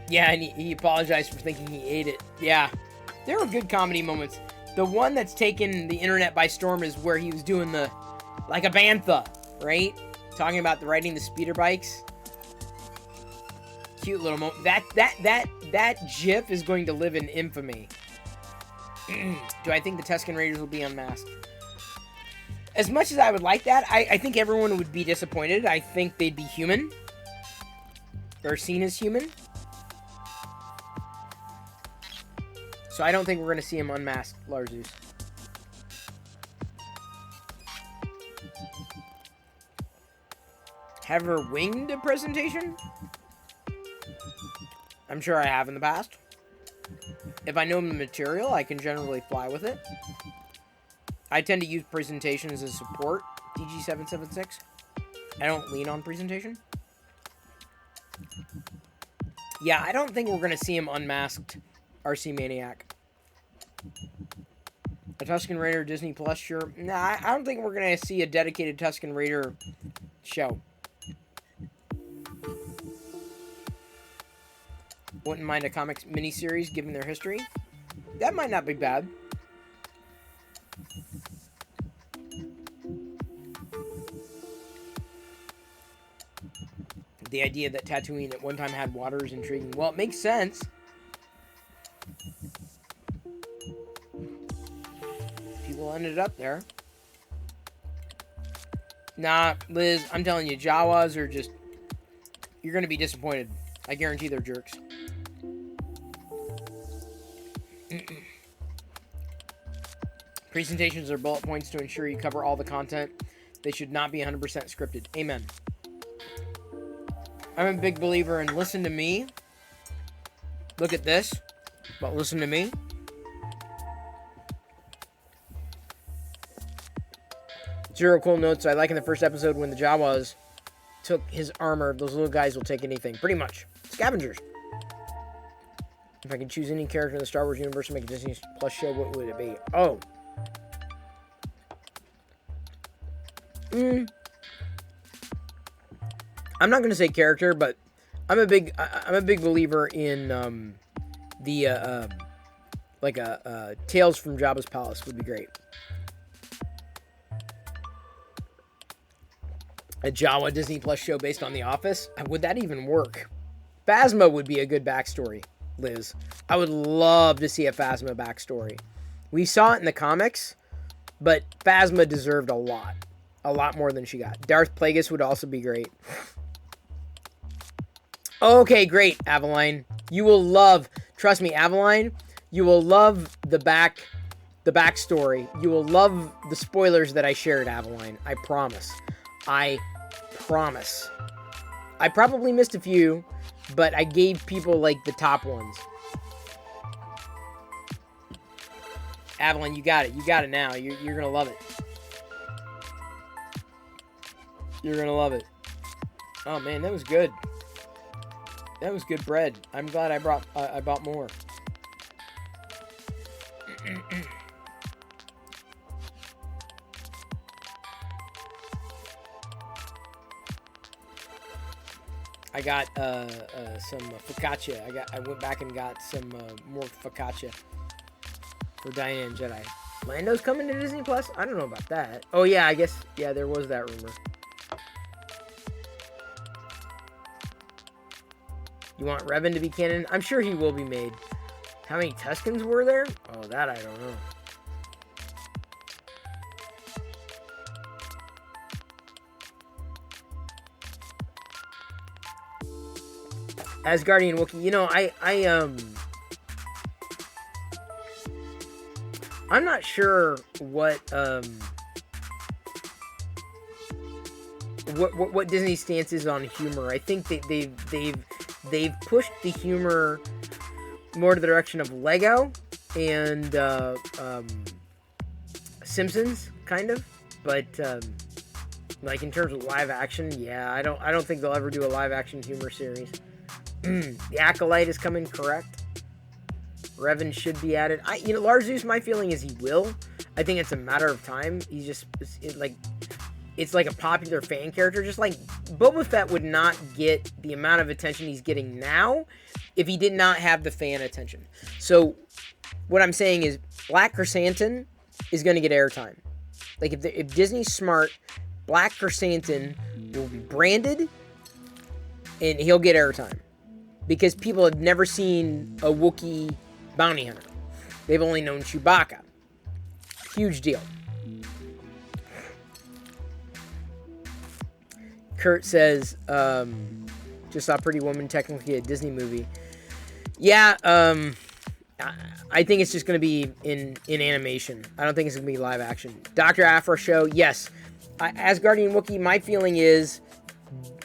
Yeah, and he apologized for thinking he ate it. Yeah, there were good comedy moments. The one that's taken the internet by storm is where he was doing the, like a bantha, right? Talking about riding the speeder bikes. Cute little moment. That GIF is going to live in infamy. Do I think the Tusken Raiders will be unmasked? As much as I would like that, I think everyone would be disappointed. I think they'd be human. Or seen as human. So I don't think we're going to see him unmasked, Larzus. Have her winged a presentation? I'm sure I have in the past. If I know the material, I can generally fly with it. I tend to use presentations as support, DG776. I don't lean on presentation. Yeah, I don't think we're going to see him unmasked, RC Maniac. A Tusken Raider Disney Plus, sure. Nah, I don't think we're going to see a dedicated Tusken Raider show. Wouldn't mind a comics miniseries given their history. That might not be bad. The idea that Tatooine at one time had water is intriguing. Well, it makes sense. People ended up there. Nah, Liz, I'm telling you, Jawas are just... You're going to be disappointed. I guarantee they're jerks. Presentations are bullet points to ensure you cover all the content. They should not be 100% scripted. Amen. I'm a big believer in listen to me. Look at this. But listen to me. Zero cool notes. I like in the first episode when the Jawas took his armor. Those little guys will take anything. Pretty much. Scavengers. If I could choose any character in the Star Wars universe to make a Disney Plus show, what would it be? Oh. I'm not going to say character, but I'm a big believer in Tales from Jabba's Palace would be great. A Jawa Disney Plus show based on The Office? Would that even work? Phasma would be a good backstory, Liz. I would love to see a Phasma backstory. We saw it in the comics, but Phasma deserved a lot. A lot more than she got. Darth Plagueis would also be great. Okay, great, Aveline. You will love, trust me, Aveline, you will love the backstory. You will love the spoilers that I shared, Aveline. I promise. I promise. I probably missed a few, but I gave people, like, the top ones. Aveline, you got it. You got it now. You're going to love it. You're going to love it. Oh, man, that was good. That was good bread. I'm glad I bought more. I got some focaccia. I went back and got some more focaccia for Diana and Jedi. Lando's coming to Disney Plus? I don't know about that. Oh yeah, I guess there was that rumor. You want Revan to be canon? I'm sure he will be made. How many Tuscans were there? Oh, that I don't know. Asgardian Wookiee. You know, I'm not sure what Disney's stance is on humor. I think they've pushed the humor more to the direction of Lego and Simpsons, kind of. But like in terms of live action, yeah, I don't think they'll ever do a live action humor series. The Acolyte is coming, correct? Revan should be added. Lars Zeus, my feeling is he will. I think it's a matter of time. He's just it's like a popular fan character. Just like Boba Fett would not get the amount of attention he's getting now if he did not have the fan attention. So what I'm saying is Black Chrysanthemum is going to get airtime. Like if Disney's smart, Black Chrysanthemum will be branded and he'll get airtime. Because people had never seen a Wookiee bounty hunter. They've only known Chewbacca. Huge deal. Kurt says, just saw Pretty Woman, technically a Disney movie. Yeah, I think it's just going to be in animation. I don't think it's going to be live action. Dr. Aphra show, yes. Asgardian Wookiee, my feeling is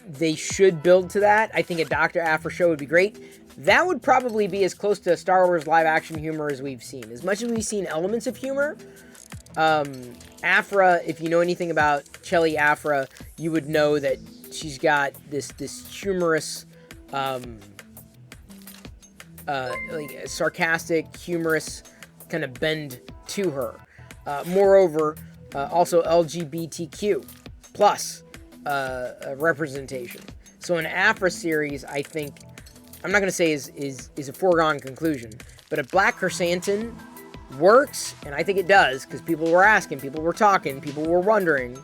they should build to that. I think a Dr. Aphra show would be great. That would probably be as close to Star Wars live action humor as we've seen. As much as we've seen elements of humor, Aphra, if you know anything about Chelly Aphra, you would know that she's got this humorous, like sarcastic, humorous kind of bend to her. Moreover, also LGBTQ plus representation. So an Aphra series, I think, I'm not going to say is a foregone conclusion, but if Black Chrysanthemum works, and I think it does, because people were asking, people were talking, people were wondering.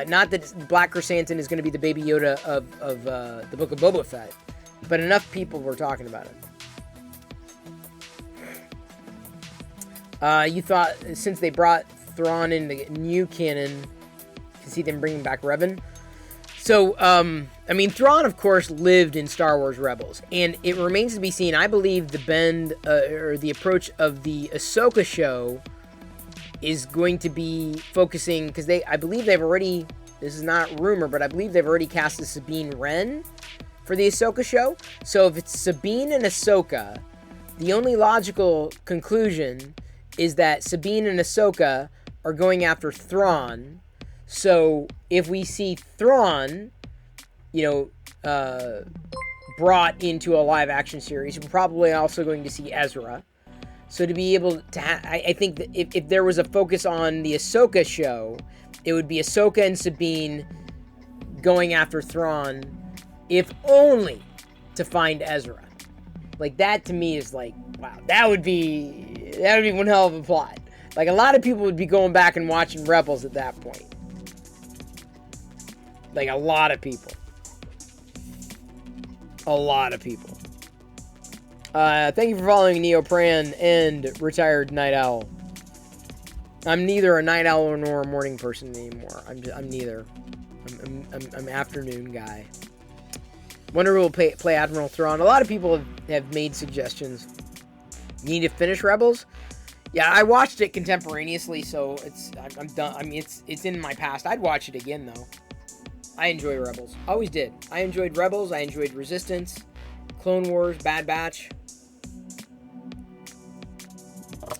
Not that Black Chrysanthemum is going to be the Baby Yoda of the Book of Boba Fett, but enough people were talking about it. You thought, since they brought Thrawn in the new canon, to see them bringing back Revan. So, I mean, Thrawn, of course, lived in Star Wars Rebels, and it remains to be seen. I believe the bend or the approach of the Ahsoka show is going to be focusing, because I believe they've already, this is not rumor, but I believe they've already casted Sabine Wren for the Ahsoka show. So if it's Sabine and Ahsoka, the only logical conclusion is that Sabine and Ahsoka are going after Thrawn. So if we see Thrawn, brought into a live action series, we're probably also going to see Ezra. So to be able to, I think that if there was a focus on the Ahsoka show, it would be Ahsoka and Sabine going after Thrawn, if only to find Ezra. Like, that to me is like, wow, that would be one hell of a plot. Like, a lot of people would be going back and watching Rebels at that point. Like, a lot of people. A lot of people. Thank you for following Neopran and Retired Night Owl. I'm neither a night owl nor a morning person anymore. I'm neither. I'm afternoon guy. Wonder who will play Admiral Thrawn. A lot of people have made suggestions. You need to finish Rebels. Yeah, I watched it contemporaneously, so I'm done. I mean, it's in my past. I'd watch it again though. I enjoy Rebels. Always did. I enjoyed Rebels. I enjoyed Resistance, Clone Wars, Bad Batch.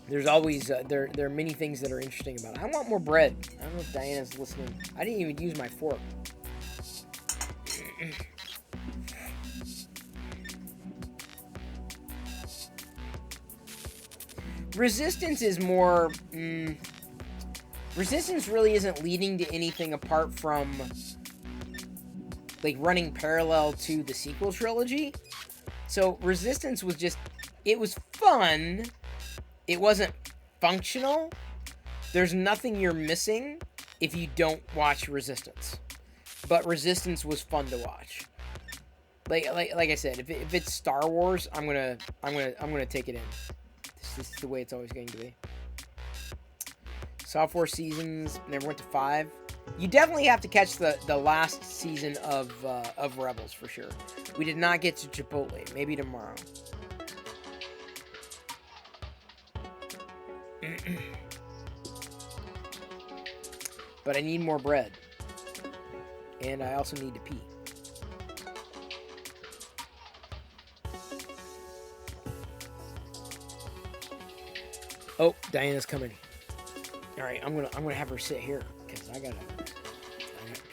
There's always there are many things that are interesting about it. I want more bread. I don't know if Diana's listening. I didn't even use my fork. Resistance is more... Resistance really isn't leading to anything apart from, like, running parallel to the sequel trilogy. So Resistance was just... It was fun. It wasn't functional. There's nothing you're missing if you don't watch Resistance. But Resistance was fun to watch. Like I said, if it's Star Wars, I'm gonna take it in. This is the way it's always going to be. Saw 4 seasons, never went to 5. You definitely have to catch the last season of Rebels for sure. We did not get to Chipotle. Maybe tomorrow. But I need more bread. And I also need to pee. Oh, Diana's coming. All right, I'm gonna have her sit here because I gotta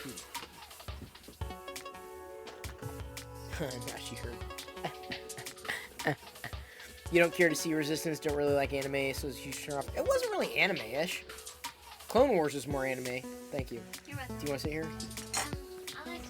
pee. Now she heard. You don't care to see Resistance. Don't really like anime, so you should turn off. It wasn't really anime-ish. Clone Wars is more anime. Thank you. Do you want to sit here? I'll let you.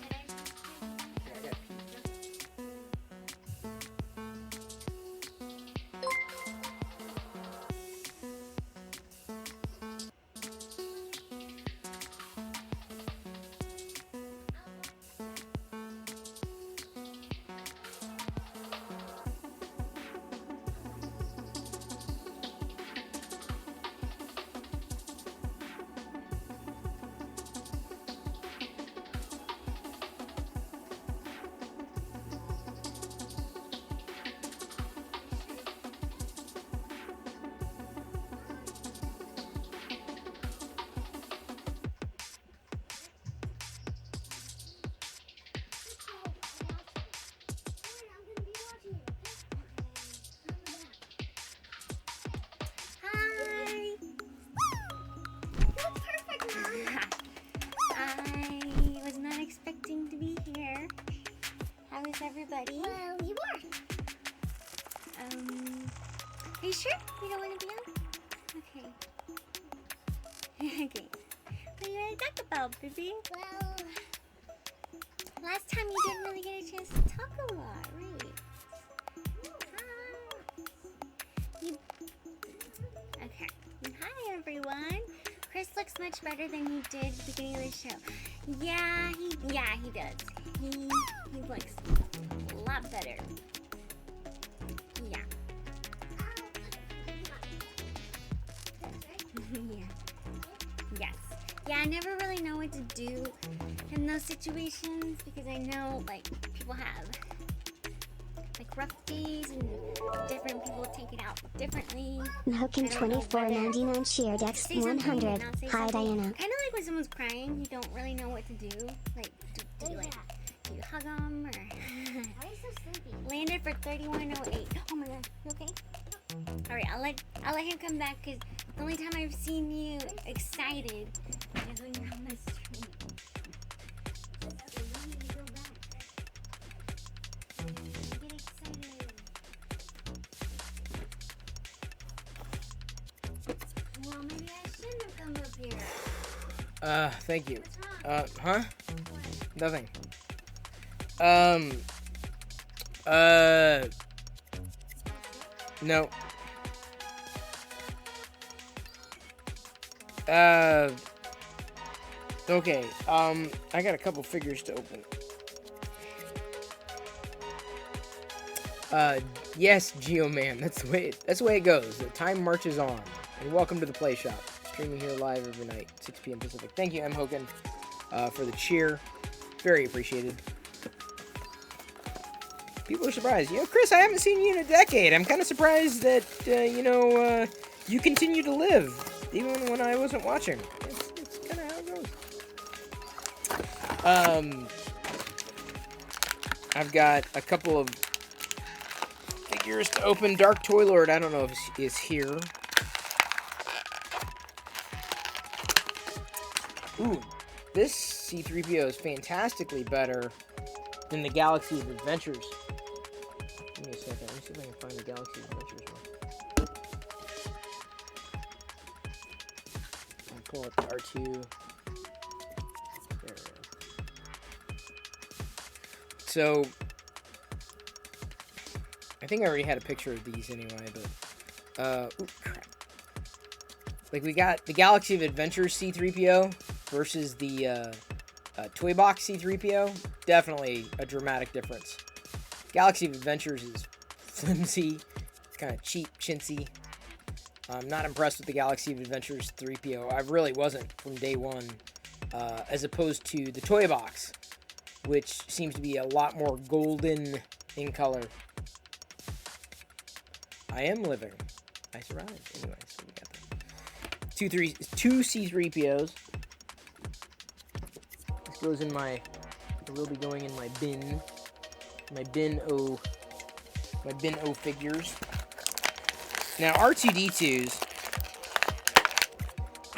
I was not expecting to be here. How is everybody? Well, you are. Are you sure you don't want to be on? Okay. Okay. What do you want to talk about, baby? Well, Last time you didn't really get a chance to talk a lot, right? Okay. Hi, everyone. Chris looks much better than he did at the beginning of the show. Yeah, he does. He looks a lot better. Yeah. Yeah. Yes. Yeah, I never really know what to do in those situations because I know, like, people have, like, rough days and different people take it out differently. Moken I don't know whether 24.99 sheer to Dex say something or 100. not say Hi something. Diana. Kind of like when someone's crying, you don't really know what to do. Like, do you, like, do you hug them or... Why are you so sleepy? Landed for 3108. Oh my god, you okay? Alright, I'll let him come back because the only time I've seen you excited is when you're on the street. Okay, you need to go back. Get excited. Well, maybe I shouldn't have come up here. Thank you. What's wrong? Huh? What? Nothing. No. Okay, I got a couple figures to open. Yes, Geoman, that's the way it goes. The time marches on. And welcome to the Play Shop. Streaming here live every night, 6 p.m. Pacific. Thank you, M. Hogan, for the cheer. Very appreciated. People are surprised. You know, Chris, I haven't seen you in a decade. I'm kind of surprised that, you continue to live, even when I wasn't watching. It's kind of how it goes. I've got a couple of figures to open. Dark Toy Lord, I don't know if is here. Ooh, this C-3PO is fantastically better than the Galaxy of Adventures. Give me a second. Let me see if I can find the Galaxy of Adventures one. I'll pull up the R2. There we go. So, I think I already had a picture of these anyway, but, ooh, crap. Like, we got the Galaxy of Adventures C-3PO versus the, Toy Box C-3PO. Definitely a dramatic difference. Galaxy of Adventures is flimsy. It's kind of cheap, chintzy. I'm not impressed with the Galaxy of Adventures 3PO. I really wasn't from day one. As opposed to the Toy Box, which seems to be a lot more golden in color. I am living. I survived. Anyway, so we got that. Two C-3POs. This goes in my... It will be going in my bin. My bin O figures. Now, R2-D2s,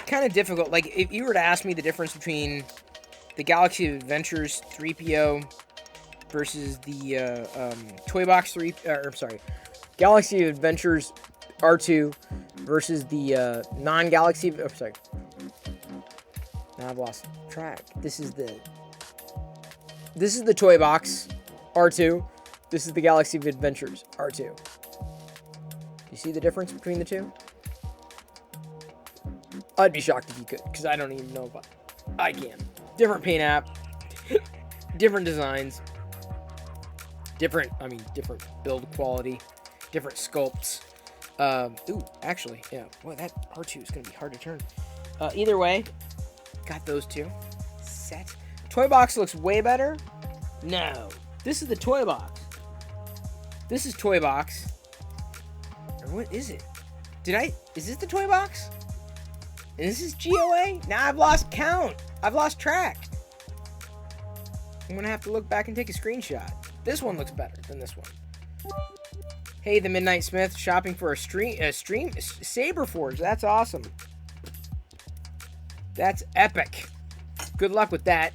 kind of difficult. Like, if you were to ask me the difference between the Galaxy of Adventures 3PO versus the Toy Box Galaxy of Adventures R2 versus the non-Galaxy. Oh, sorry. Now I've lost track. This is the Toy Box R2. This is the Galaxy of Adventures R2. You see the difference between the two? I'd be shocked if you could, because I don't even know about it. I can. Different paint app, different designs, different build quality, different sculpts. Ooh, actually, yeah. Boy, that R2 is going to be hard to turn. Either way, got those two. Set. Toy Box looks way better. No. This is the Toy Box. This is Toy Box. Or what is it? Is this the Toy Box? And this is GOA? Now I've lost count. I've lost track. I'm gonna have to look back and take a screenshot. This one looks better than this one. Hey, the Midnight Smith, shopping for a stream Saberforge. That's awesome. That's epic. Good luck with that.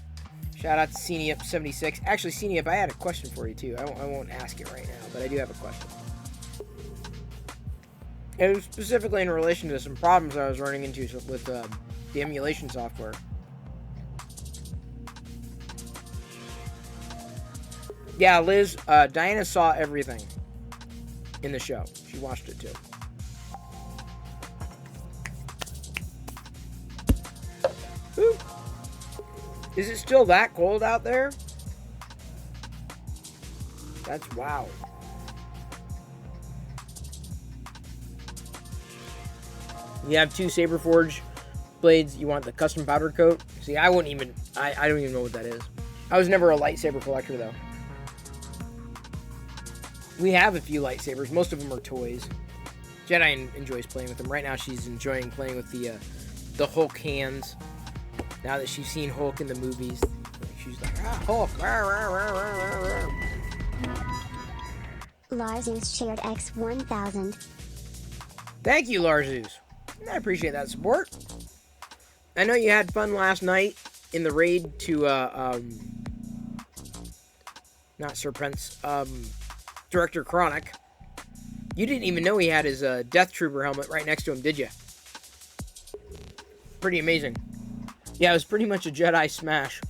Shout out to CNEUp76. Actually, CNEUp, I had a question for you too. I won't ask it right now, but I do have a question. It was specifically in relation to some problems I was running into with the emulation software. Yeah, Liz, Diana saw everything in the show. She watched it too. Woo. Is it still that cold out there? That's wow. You have two Saberforge blades, you want the custom powder coat. See, I wouldn't even, I don't even know what that is. I was never a lightsaber collector, though. We have a few lightsabers. Most of them are toys. Jedi enjoys playing with them. Right now, she's enjoying playing with the Hulk hands. Now that she's seen Hulk in the movies, she's like, Hulk. Larzus shared X1000. Thank you, Larzus. I appreciate that support. I know you had fun last night in the raid to, not Serpents, Director Chronic. You didn't even know he had his Death Trooper helmet right next to him, did you? Pretty amazing. Yeah, it was pretty much a Jedi smash.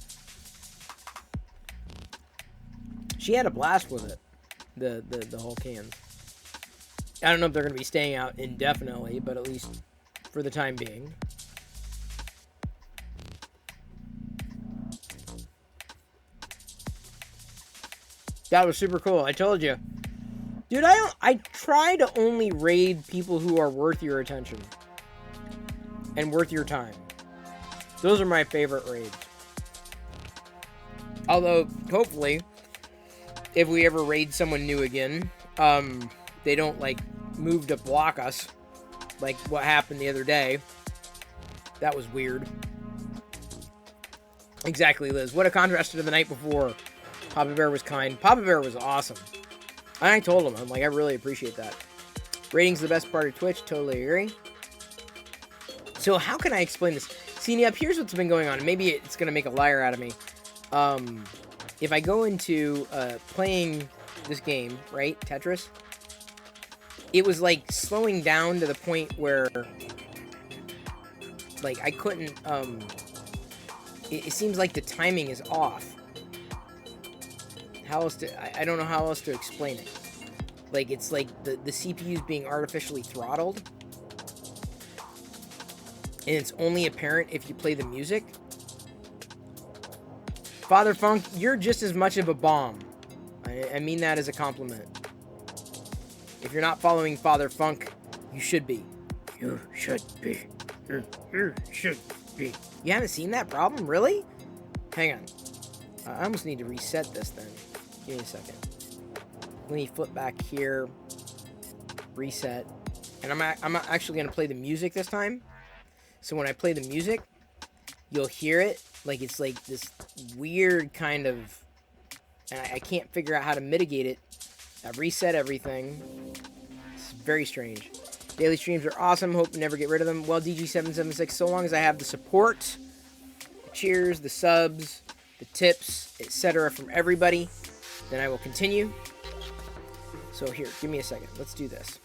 She had a blast with it, the whole cans. I don't know if they're going to be staying out indefinitely, but at least for the time being. That was super cool. I told you. Dude, I try to only raid people who are worth your attention. And worth your time. Those are my favorite raids. Although, hopefully, if we ever raid someone new again, they don't, like, move to block us. Like what happened the other day. That was weird. Exactly, Liz. What a contrast to the night before. Papa Bear was kind. Papa Bear was awesome. And I told him, I'm like, I really appreciate that. Rating's the best part of Twitch. Totally agree. So how can I explain this? See, up here's what's been going on. Maybe it's going to make a liar out of me. If I go into playing this game, right, Tetris, it was like slowing down to the point where, like, I couldn't, it seems like the timing is off. How else to, I don't know how else to explain it. Like, it's like the CPU is being artificially throttled. And it's only apparent if you play the music. Father Funk, you're just as much of a bomb. I mean that as a compliment. If you're not following Father Funk, you should be. You should be. You should be. You haven't seen that problem? Really? Hang on. I almost need to reset this then. Give me a second. Let me flip back here. Reset. And I'm actually going to play the music this time. So when I play the music, you'll hear it. Like, it's like this weird kind of... And I can't figure out how to mitigate it. I've reset everything. It's very strange. Daily streams are awesome. Hope to never get rid of them. Well, DG776, so long as I have the support, the cheers, the subs, the tips, etc. from everybody, then I will continue. So here, give me a second. Let's do this.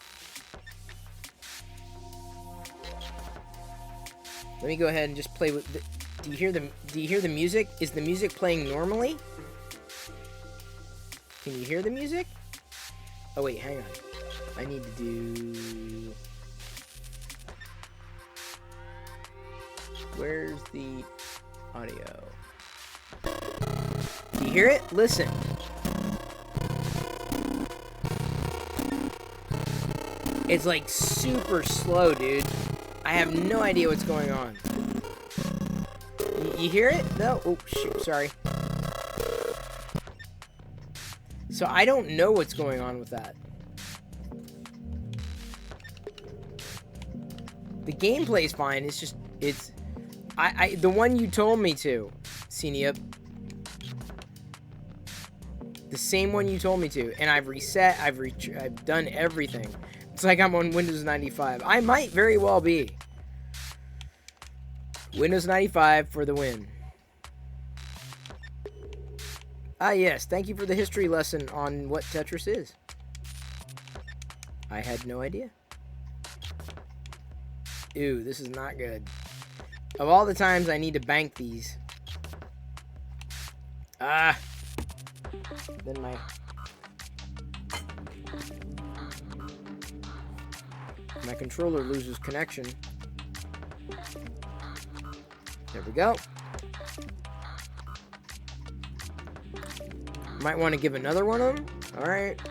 Let me go ahead and just play with the, do you hear the music? Is the music playing normally? Can you hear the music? Oh wait, hang on. I need to do... Where's the audio? Do you hear it? Listen. It's like super slow, dude. I have no idea what's going on. You hear it? No? Oh, shoot, sorry. So I don't know what's going on with that. The gameplay's fine. It's just, it's... the one you told me to, Senior. The same one you told me to. And I've reset, I've done everything. It's like I'm on Windows 95. I might very well be. Windows 95 for the win. Ah, yes. Thank you for the history lesson on what Tetris is. I had no idea. Ew, this is not good. Of all the times I need to bank these. Ah. Then my controller loses connection. There we go. Might want to give another one of them. Alright.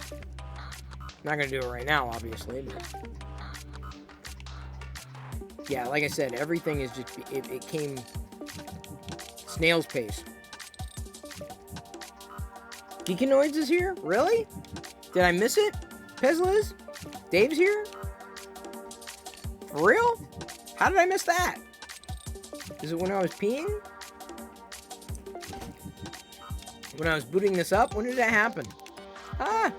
Not going to do it right now, obviously. But... Yeah, like I said, everything is just, it came snail's pace. Geekanoids is here? Really? Did I miss it? Pezliz? Dave's here? For real? How did I miss that? Is it when I was peeing? When I was booting this up? When did that happen? Ah!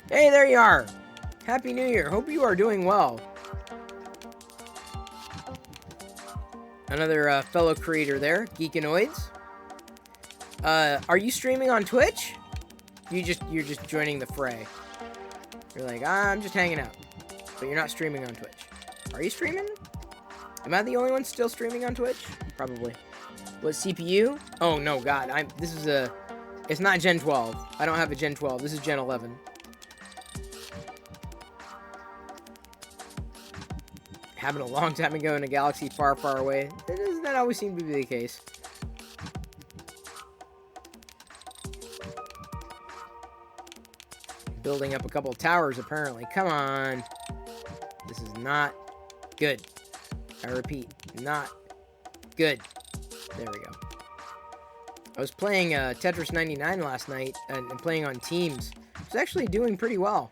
Hey, there you are! Happy New Year. Hope you are doing well. Another fellow creator there, Geekanoids. Are you streaming on Twitch? You're just joining the fray. You're like, I'm just hanging out. But you're not streaming on Twitch. Are you streaming? Am I the only one still streaming on Twitch? Probably. What CPU? Oh no, God. It's not Gen 12. I don't have a Gen 12. This is Gen 11. Happened a long time ago in a galaxy far, far away. Doesn't that always seem to be the case? Building up a couple of towers, apparently. Come on. This is not good. I repeat, not good. There we go. I was playing Tetris 99 last night and playing on teams. I was actually doing pretty well.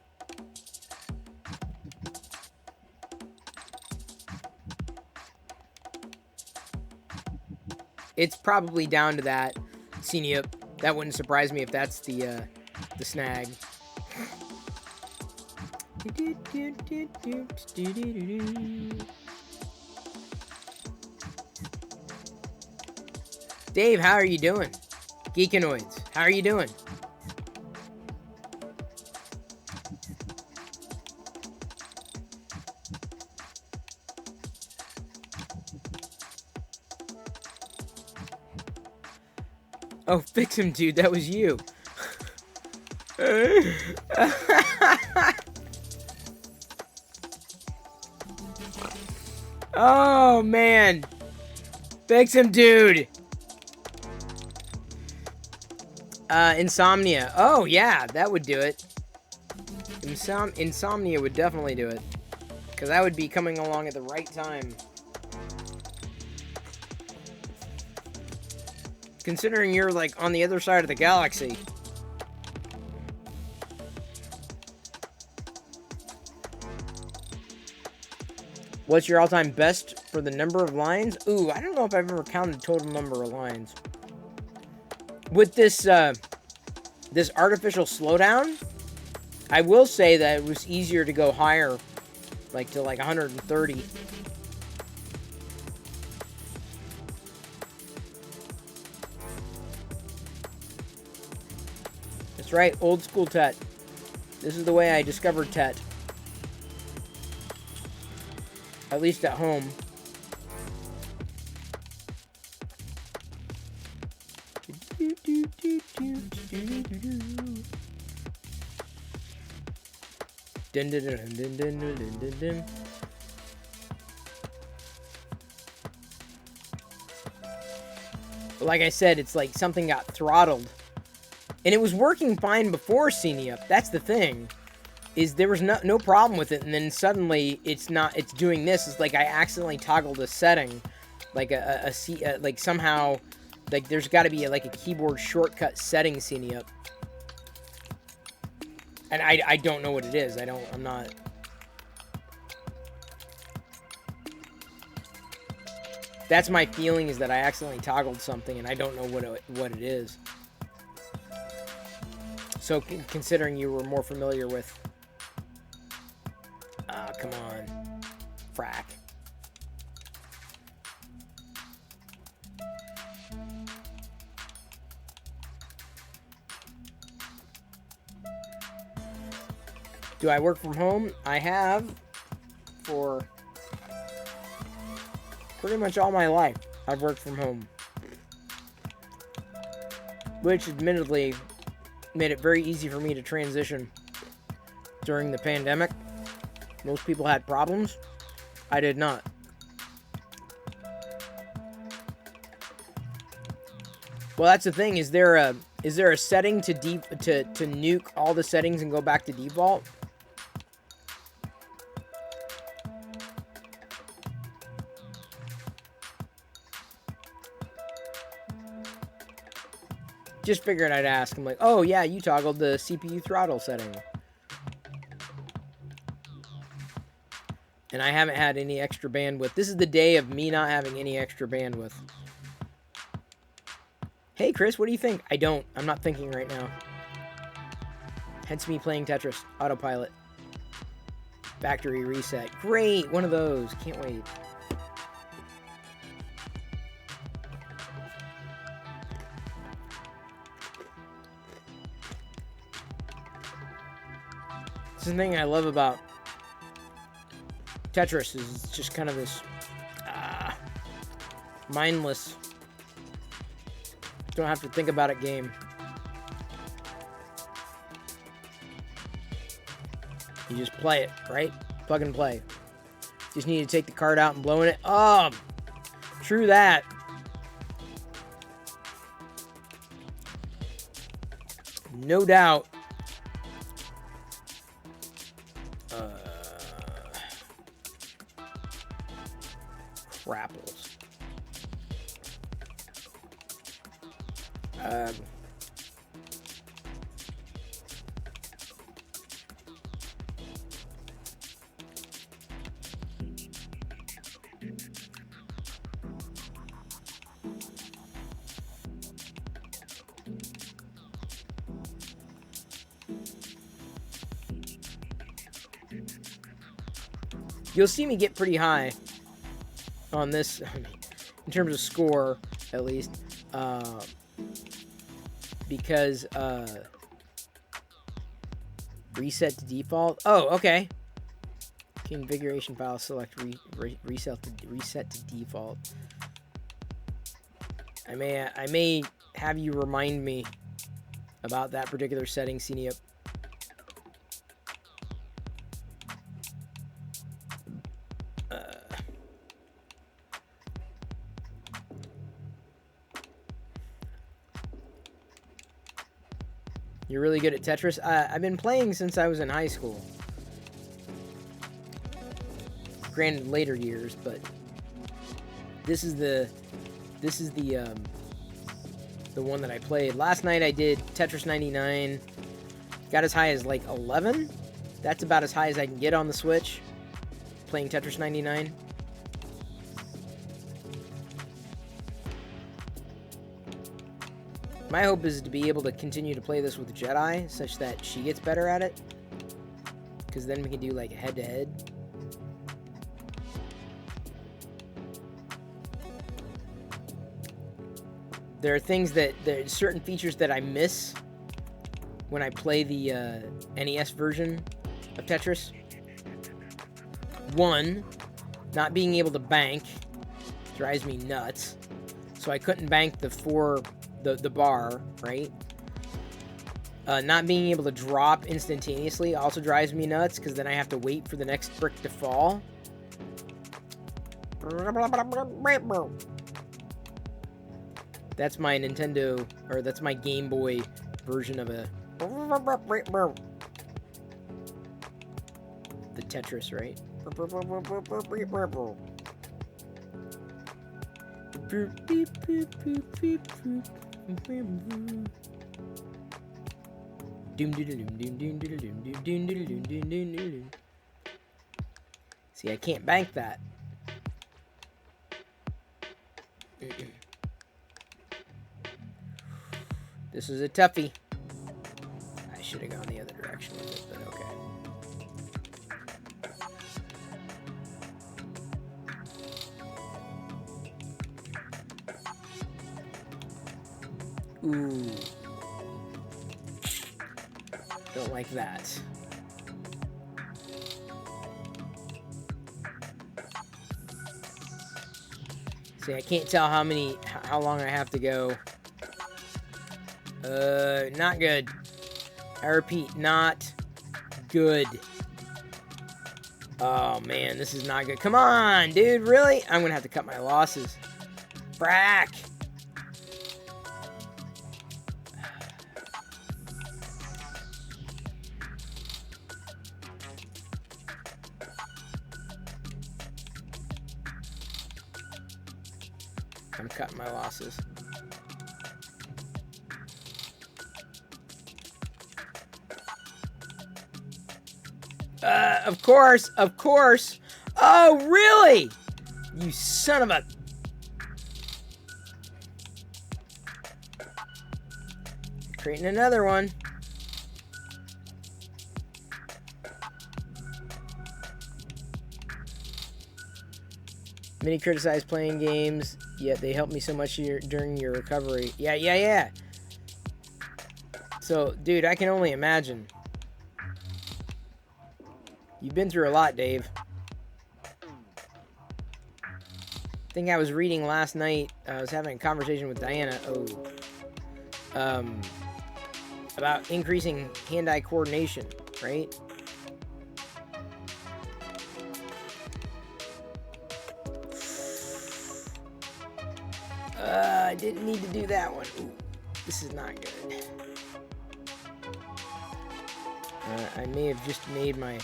It's probably down to that. Senior, that wouldn't surprise me if that's the snag. Dave, how are you doing? Geekanoids, how are you doing? Oh, fix him, dude. That was you. Oh, man. Fix him, dude. Insomnia. Oh, yeah. That would do it. Insomnia would definitely do it. Because that would be coming along at the right time. Considering you're, like, on the other side of the galaxy. What's your all-time best for the number of lines? Ooh, I don't know if I've ever counted the total number of lines. With this, this artificial slowdown, I will say that it was easier to go higher, like to like 130. That's right, old school Tet. This is the way I discovered Tet. At least at home. Dun, dun, dun, dun, dun, dun, dun, dun. Like I said, it's like something got throttled. And it was working fine before Senior Up. That's the thing. Is there was no problem with it, and then suddenly it's doing this. It's like I accidentally toggled a setting, like like somehow, like there's got to be like a keyboard shortcut setting Senior Up. And I don't know what it is. I'm not. That's my feeling, is that I accidentally toggled something and I don't know what it is. So considering you were more familiar with. Ah, come on. Frack. Do I work from home? I have for pretty much all my life. I've worked from home. Which admittedly made it very easy for me to transition during the pandemic. Most people had problems. I did not. Well, that's the thing. Is there Is there a setting to nuke all the settings and go back to default? Just figured I'd ask. I'm like, oh yeah, you toggled the CPU throttle setting. And I haven't had any extra bandwidth. This is the day of me not having any extra bandwidth. Hey Chris, what do you think? I don't. I'm not thinking right now. Hence me playing Tetris. Autopilot. Factory reset. Great! One of those. Can't wait. This is the thing I love about Tetris is it's just kind of this mindless, don't have to think about it game. You just play it, right? Plug and play. Just need to take the card out and blowing it. Oh, true that. No doubt. Crapples. You'll see me get pretty high on this, in terms of score, at least, because reset to default. Oh, okay. Configuration file select reset to default. I may have you remind me about that particular setting, Senior. You're really good at Tetris? I've been playing since I was in high school. Granted, later years, but this is the one that I played. Last night I did Tetris 99. Got as high as like 11. That's about as high as I can get on the Switch. Playing Tetris 99. My hope is to be able to continue to play this with Jedi, such that she gets better at it. Because then we can do like head-to-head. There are things there's certain features that I miss when I play the NES version of Tetris. One, not being able to bank drives me nuts. So I couldn't bank the bar, right? Not being able to drop instantaneously also drives me nuts, because then I have to wait for the next brick to fall. That's my Nintendo, or that's my Game Boy version of the Tetris, right? See, I can't bank that. This is a toughie. I should have gone the other direction with it, but okay. Ooh. Don't like that. See, I can't tell how long I have to go. Not good. I repeat, not good. Oh man, this is not good. Come on, dude, really? I'm gonna have to cut my losses. Frack. I'm cutting my losses. Of course, of course. Oh, really? You son of a... Creating another one. Many criticize playing games, yet they help me so much during your recovery. Yeah. So, dude, I can only imagine. You've been through a lot, Dave. I think I was reading last night. I was having a conversation with Diana. About increasing hand-eye coordination, right? I didn't need to do that one. Ooh, this is not good. I may have just made my...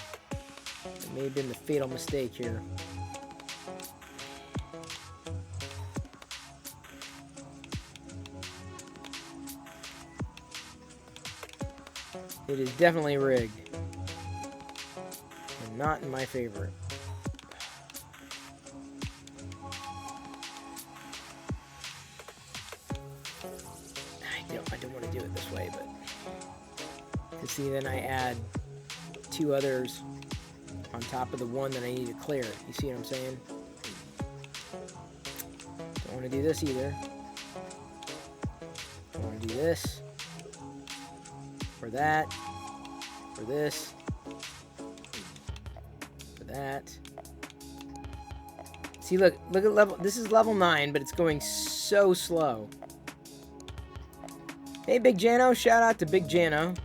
It may have been the fatal mistake here. It is definitely rigged. And not in my favor. I don't want to do it this way, but... You see, then I add 2 others on top of the one that I need to clear. You see what I'm saying? Don't want to do this either. Don't want to do this. For that. For this. For that. See, look at level... This is level 9, but it's going so slow. Hey, Big Jano. Shout out to Big Jano.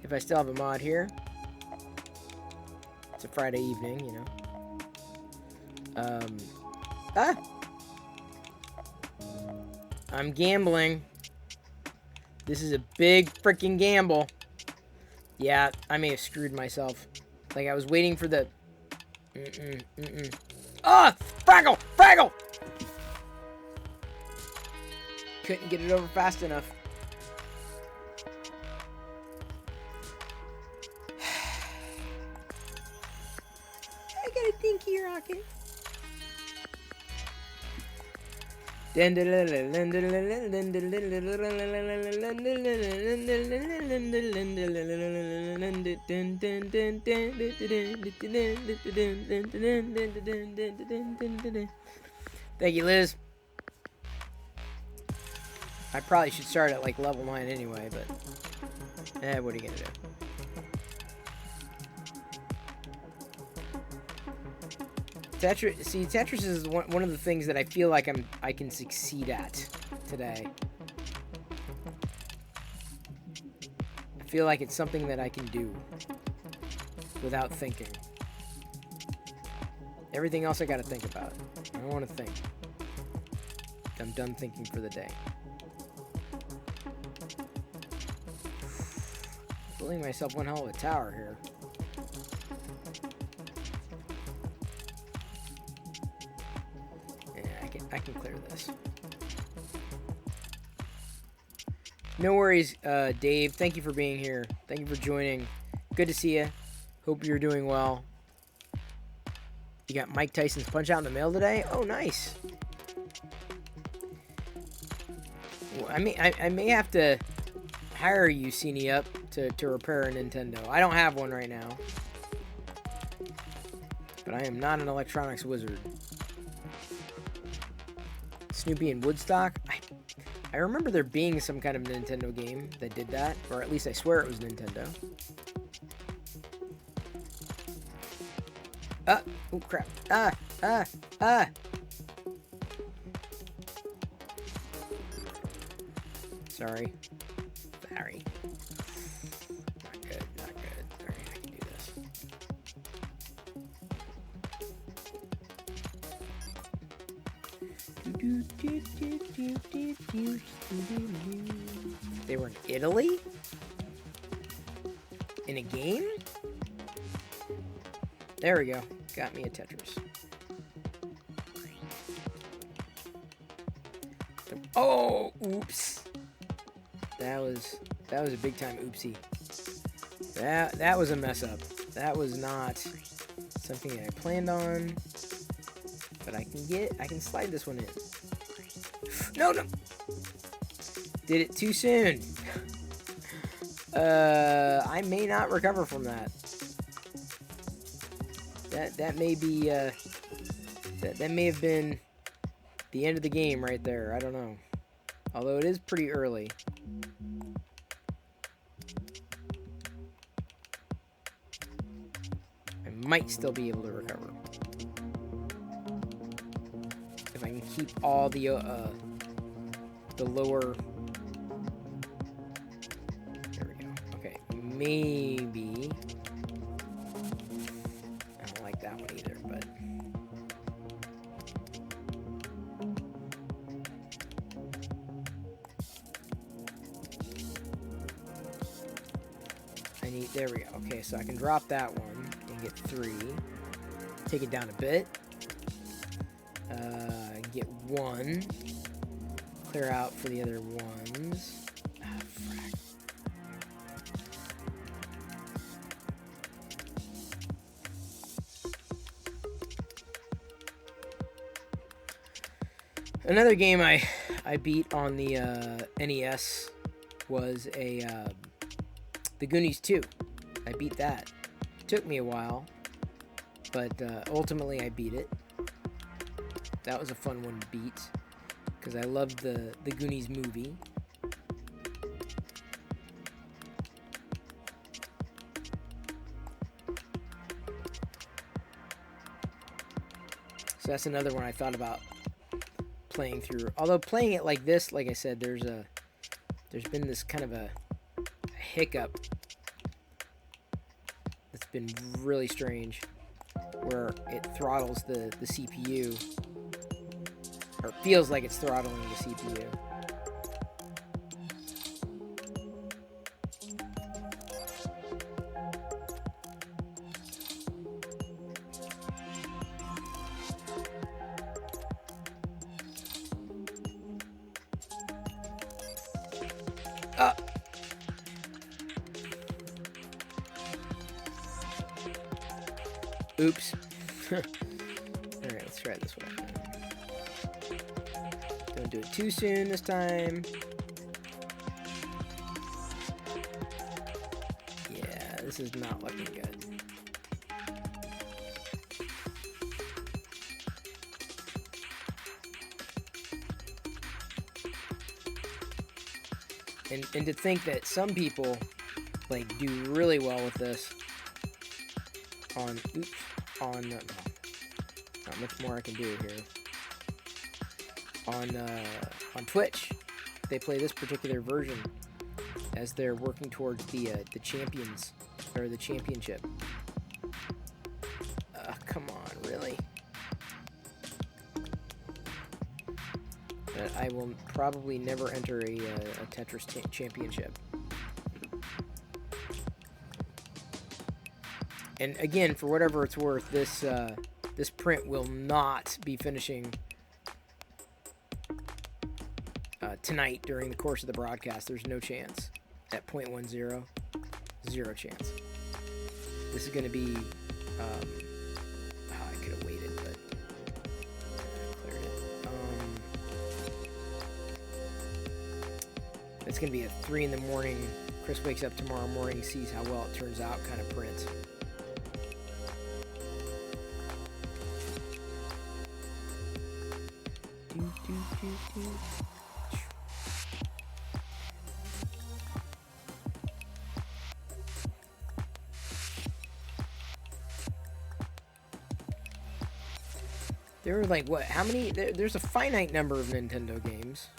If I still have a mod here. It's a Friday evening, you know. I'm gambling. This is a big freaking gamble. Yeah, I may have screwed myself. Like, I was waiting for the... Ah! Fraggle! Fraggle! Couldn't get it over fast enough. I got a dinky rocket. Thank you, Liz. I probably should start at like level 9 anyway, but what are you gonna do? Tetris is one of the things that I feel like I can succeed at today. I feel like it's something that I can do without thinking. Everything else I gotta think about. I don't want to think. I'm done thinking for the day. Building myself one hell of a tower here. I can clear this. No worries, Dave. Thank you for being here. Thank you for joining. Good to see you. Hope you're doing well. You got Mike Tyson's Punch-Out in the mail today? Oh, nice. Well, I may have to hire you, Cine Up, to repair a Nintendo. I don't have one right now. But I am not an electronics wizard. Snoopy and Woodstock? I remember there being some kind of Nintendo game that did that, or at least I swear it was Nintendo. Oh crap. Sorry. Sorry. Not good, not good. Alright, I can do this. They were in Italy? In a game? There we go. Got me a Tetris. Oh, oops. That was a big time oopsie. That was a mess up. That was not something that I planned on. But I can slide this one in. No. Did it too soon. I may not recover from that. That may be that may have been the end of the game right there. I don't know. Although it is pretty early. I might still be able to recover. If I can keep all the lower. There we go. Okay, maybe. I don't like that one either, but. There we go. Okay, so I can drop that one and get 3. Take it down a bit. Get 1. Clear out for the other ones. Ah, frack. Another game I beat on the NES was The Goonies 2. I beat that. It took me a while, but ultimately I beat it. That was a fun one to beat because I loved the Goonies movie. So that's another one I thought about playing through. Although playing it like this, like I said, there's been this kind of a hiccup that's been really strange where it throttles the CPU, or feels like it's throttling the CPU. Oops. Alright, let's try this one. Don't do it too soon this time. Yeah, this is not looking good. And to think that some people like do really well with this on not much more I can do here. On Twitch, they play this particular version as they're working towards the champions or the championship. Come on, really? I will probably never enter a Tetris championship. And again, for whatever it's worth, this print will not be finishing tonight during the course of the broadcast. There's no chance. At 0.10, 0 chance. This is going to be... I could have waited, but... I cleared it. It's going to be a 3 in the morning. Chris wakes up tomorrow morning, sees how well it turns out kind of print. There were like, what, how many? There's a finite number of Nintendo games.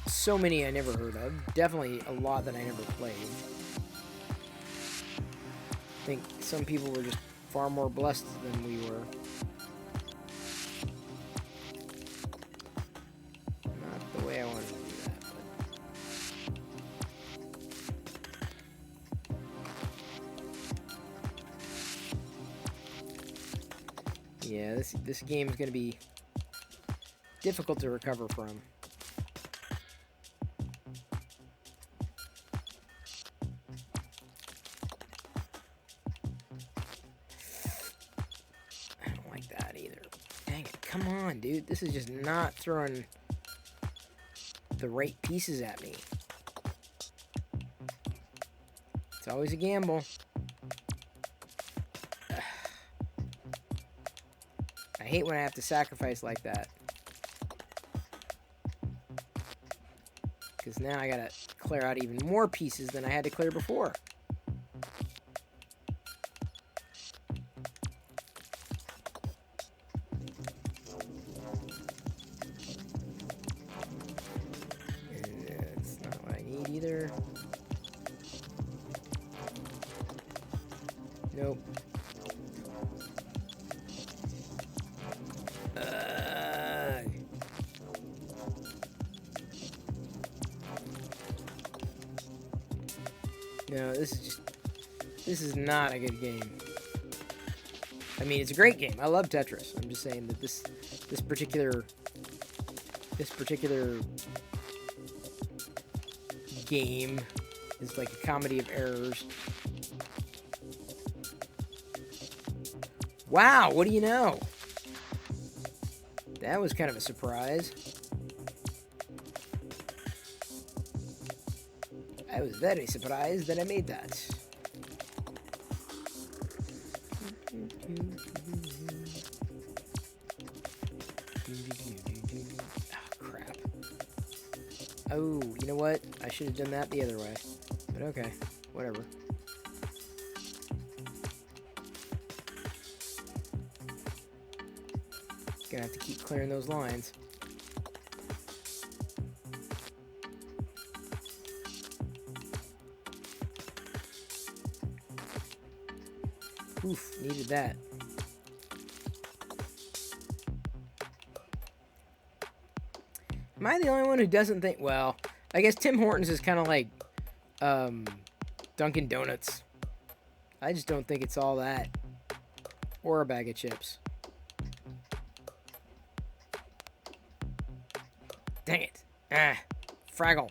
So many I never heard of. Definitely a lot that I never played. I think some people were just far more blessed than we were. Not the way I wanted to do that, but... Yeah, this game is going to be difficult to recover from. I don't like that either. Dang it, come on, dude. This is just not throwing the right pieces at me. It's always a gamble. I hate when I have to sacrifice like that. Because now I gotta clear out even more pieces than I had to clear before. And that's not what I need either. Nope. No, this is not a good game. I mean, it's a great game. I love Tetris. I'm just saying that this particular game is like a comedy of errors. Wow, what do you know? That was kind of a surprise. I was very surprised that I made that. Oh, crap. Oh, you know what? I should have done that the other way. But okay, whatever. Gonna have to keep clearing those lines. Oof, needed that. Am I the only one who doesn't think... Well, I guess Tim Hortons is kind of like Dunkin' Donuts. I just don't think it's all that. Or a bag of chips. Dang it. Ah, Fraggle.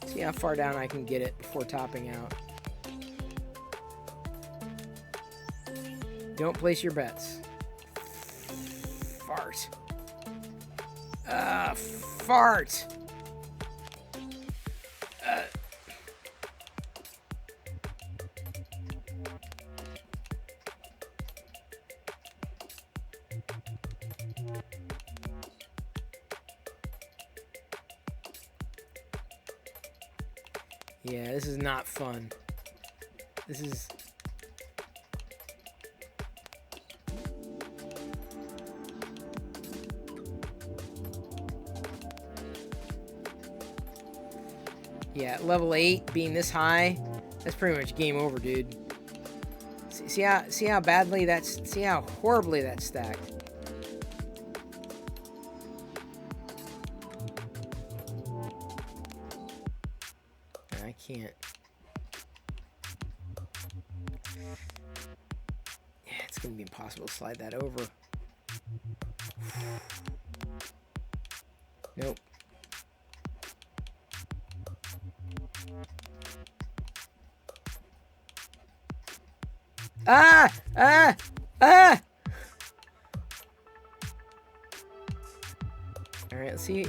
See how far down I can get it before topping out. Don't place your bets. Fart. Fart. Yeah, this is not fun. This is... Yeah, level 8 being this high, that's pretty much game over, dude. See how badly that's... See how horribly that's stacked. I can't. Yeah, it's gonna be impossible to slide that over. Nope. Ah! Ah! Ah! Alright, let's see.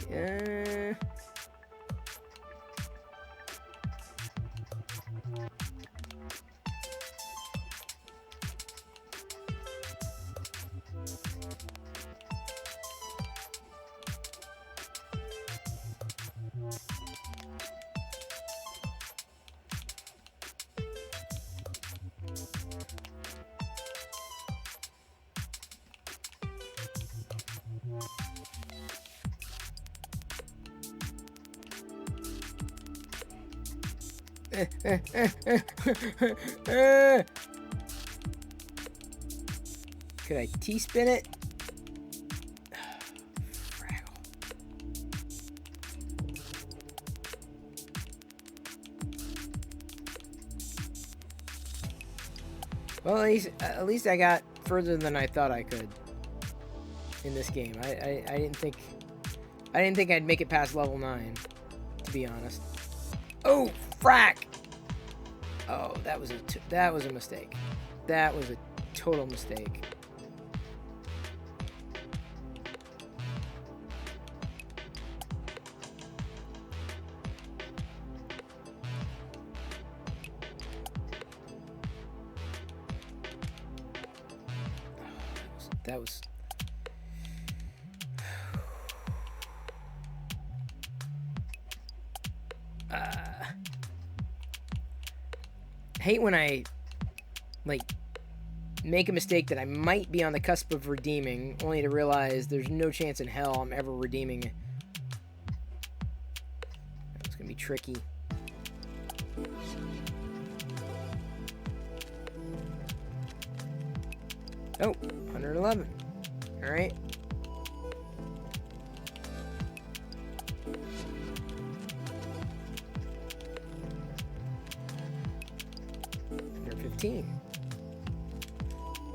Could I T-spin it? Fraggle. Well, at least I got further than I thought I could in this game. I didn't think I'd make it past level 9, to be honest. Oh, frack! Oh, that was a mistake. That was a total mistake. That was hate when I like make a mistake that I might be on the cusp of redeeming, only to realize there's no chance in hell I'm ever redeeming it. It's gonna be tricky. Oh, 111. All right.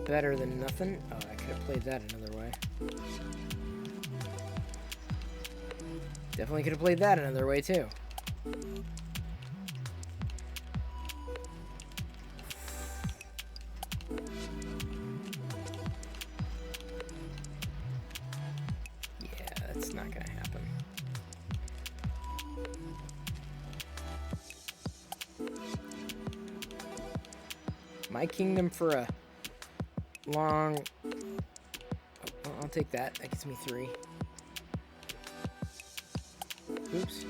Better than nothing. Oh, I could have played that another way. Definitely could have played that another way too. Yeah, that's not gonna happen. My kingdom for a long... Oh, I'll take that. That gets me 3. Oops.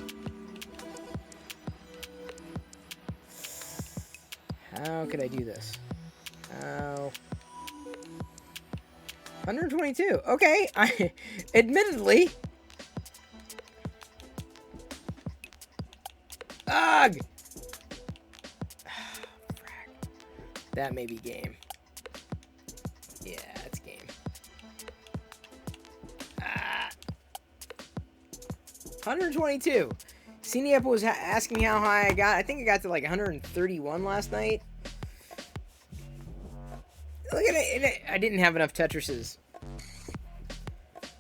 How could I do this? How... 122. Okay. I admittedly... Ugh! That may be game. Yeah, it's game. 122. Cineap was asking how high I got. I think I got to like 131 last night. Look at it. I didn't have enough Tetrises.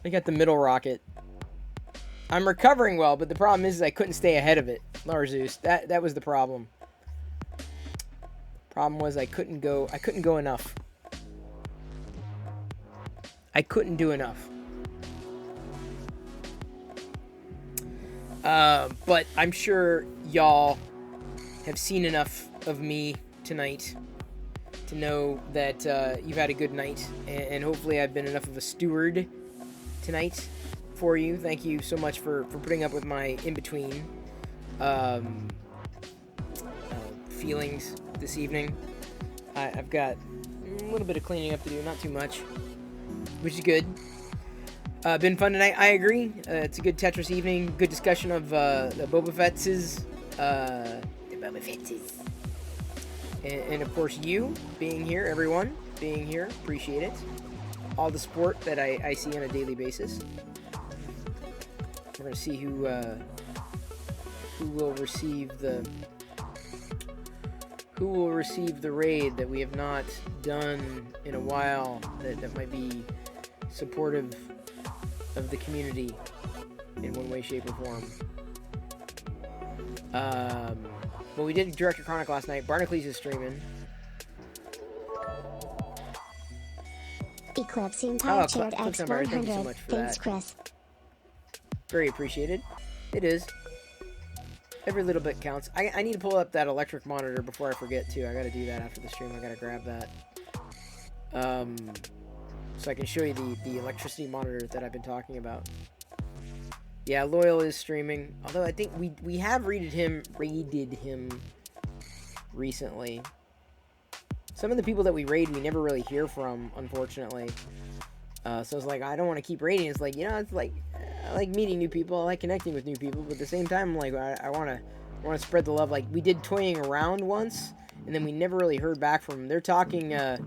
I got the middle rocket. I'm recovering well, but the problem is I couldn't stay ahead of it. Larzeus. That was the problem. Problem was I couldn't go enough. I couldn't do enough. But I'm sure y'all have seen enough of me tonight to know that you've had a good night, and hopefully I've been enough of a steward tonight for you. Thank you so much for putting up with my in-between feelings this evening. I've got a little bit of cleaning up to do, not too much, which is good. Been fun tonight. I agree. It's a good Tetris evening. Good discussion of the Boba Fett's. And of course you being here, everyone being here. Appreciate it. All the support that I see on a daily basis. We're gonna see who will receive the raid that we have not done in a while, that might be supportive of the community in one way, shape, or form. Well, we did Director Chronic last night. Barnacles is streaming. Eclipsing Tire Chaired Thank you so much X100. for Thanks, that. Chris. Very appreciated. It is. Every little bit counts. I need to pull up that electric monitor before I forget, too. I gotta do that after the stream. I gotta grab that. So I can show you the electricity monitor that I've been talking about. Yeah, Loyal is streaming. Although I think we have raided him recently. Some of the people that we raid, we never really hear from, unfortunately. So it's like, I don't want to keep raiding. It's like, you know, it's like, I like meeting new people. I like connecting with new people. But at the same time, I'm like, I want want to spread the love. Like, we did Toying Around once, and then we never really heard back from them. They're talking, oh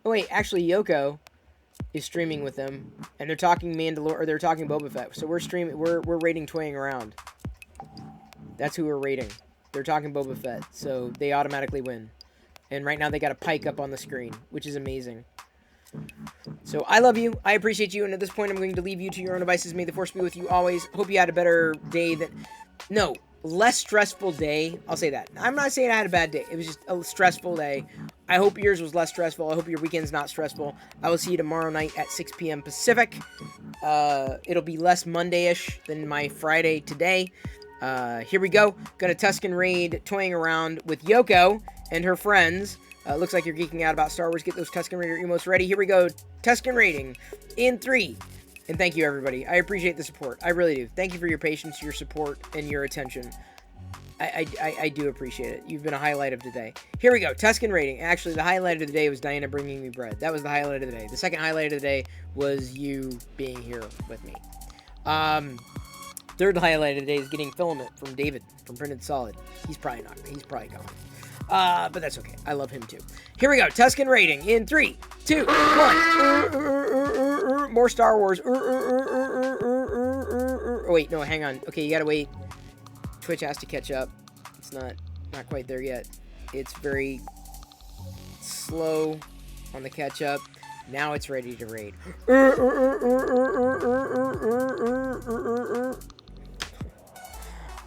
wait, actually Yoko is streaming with them, and they're talking they're talking Boba Fett. So we're rating Toying Around. That's who we're rating. They're talking Boba Fett, so they automatically win. And right now they got a pike up on the screen, which is amazing. So I love you. I appreciate you. And at this point, I'm going to leave you to your own devices. May the force be with you always. Hope you had a better day than... No, less stressful day. I'll say that. I'm not saying I had a bad day. It was just a stressful day. I hope yours was less stressful. I hope your weekend's not stressful. I will see you tomorrow night at 6 p.m. Pacific. It'll be less Monday-ish than my Friday today. Here we go. Gonna Tusken Raid Toying Around with Yoko and her friends. Looks like you're geeking out about Star Wars. Get those Tusken Raider emotes ready. Here we go. Tusken Raiding in 3. And thank you, everybody. I appreciate the support. I really do. Thank you for your patience, your support, and your attention. I do appreciate it. You've been a highlight of today. Here we go. Tusken Raiding. Actually, the highlight of the day was Diana bringing me bread. That was the highlight of the day. The second highlight of the day was you being here with me. Third highlight of the day is getting filament from David from Printed Solid. He's probably gone. But that's okay. I love him too. Here we go. Tusken Raiding in 3, 2, 1. More Star Wars. Oh, wait, no, hang on. Okay, you gotta wait. Twitch has to catch up. It's not quite there yet. It's very slow on the catch up. Now it's ready to raid.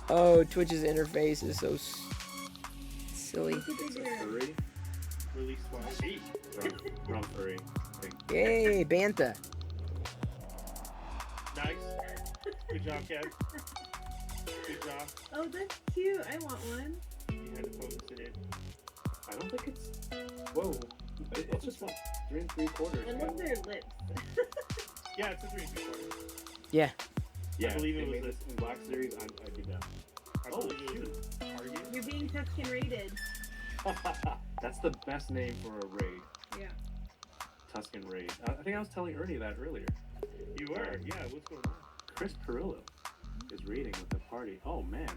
Oh, Twitch's interface is so silly. Release twice. Wrong furry. Yay, Bantha. Nice. Good job, Kev. Good job. Oh, that's cute. I want one. You had to focus it in. I don't think it's... Whoa. It's just like 3 3/4. I love their lips. Yeah, it's a 3 3/4. Yeah. Yeah, I believe it was this in Black Series. I did that. I believe it was a Target. You're being Tusken raided. That's the best name for a raid. Yeah. Tusken Raid. I think I was telling Ernie that earlier. You were? Yeah, what's going on? Chris Perillo is raiding with the party. Oh, man.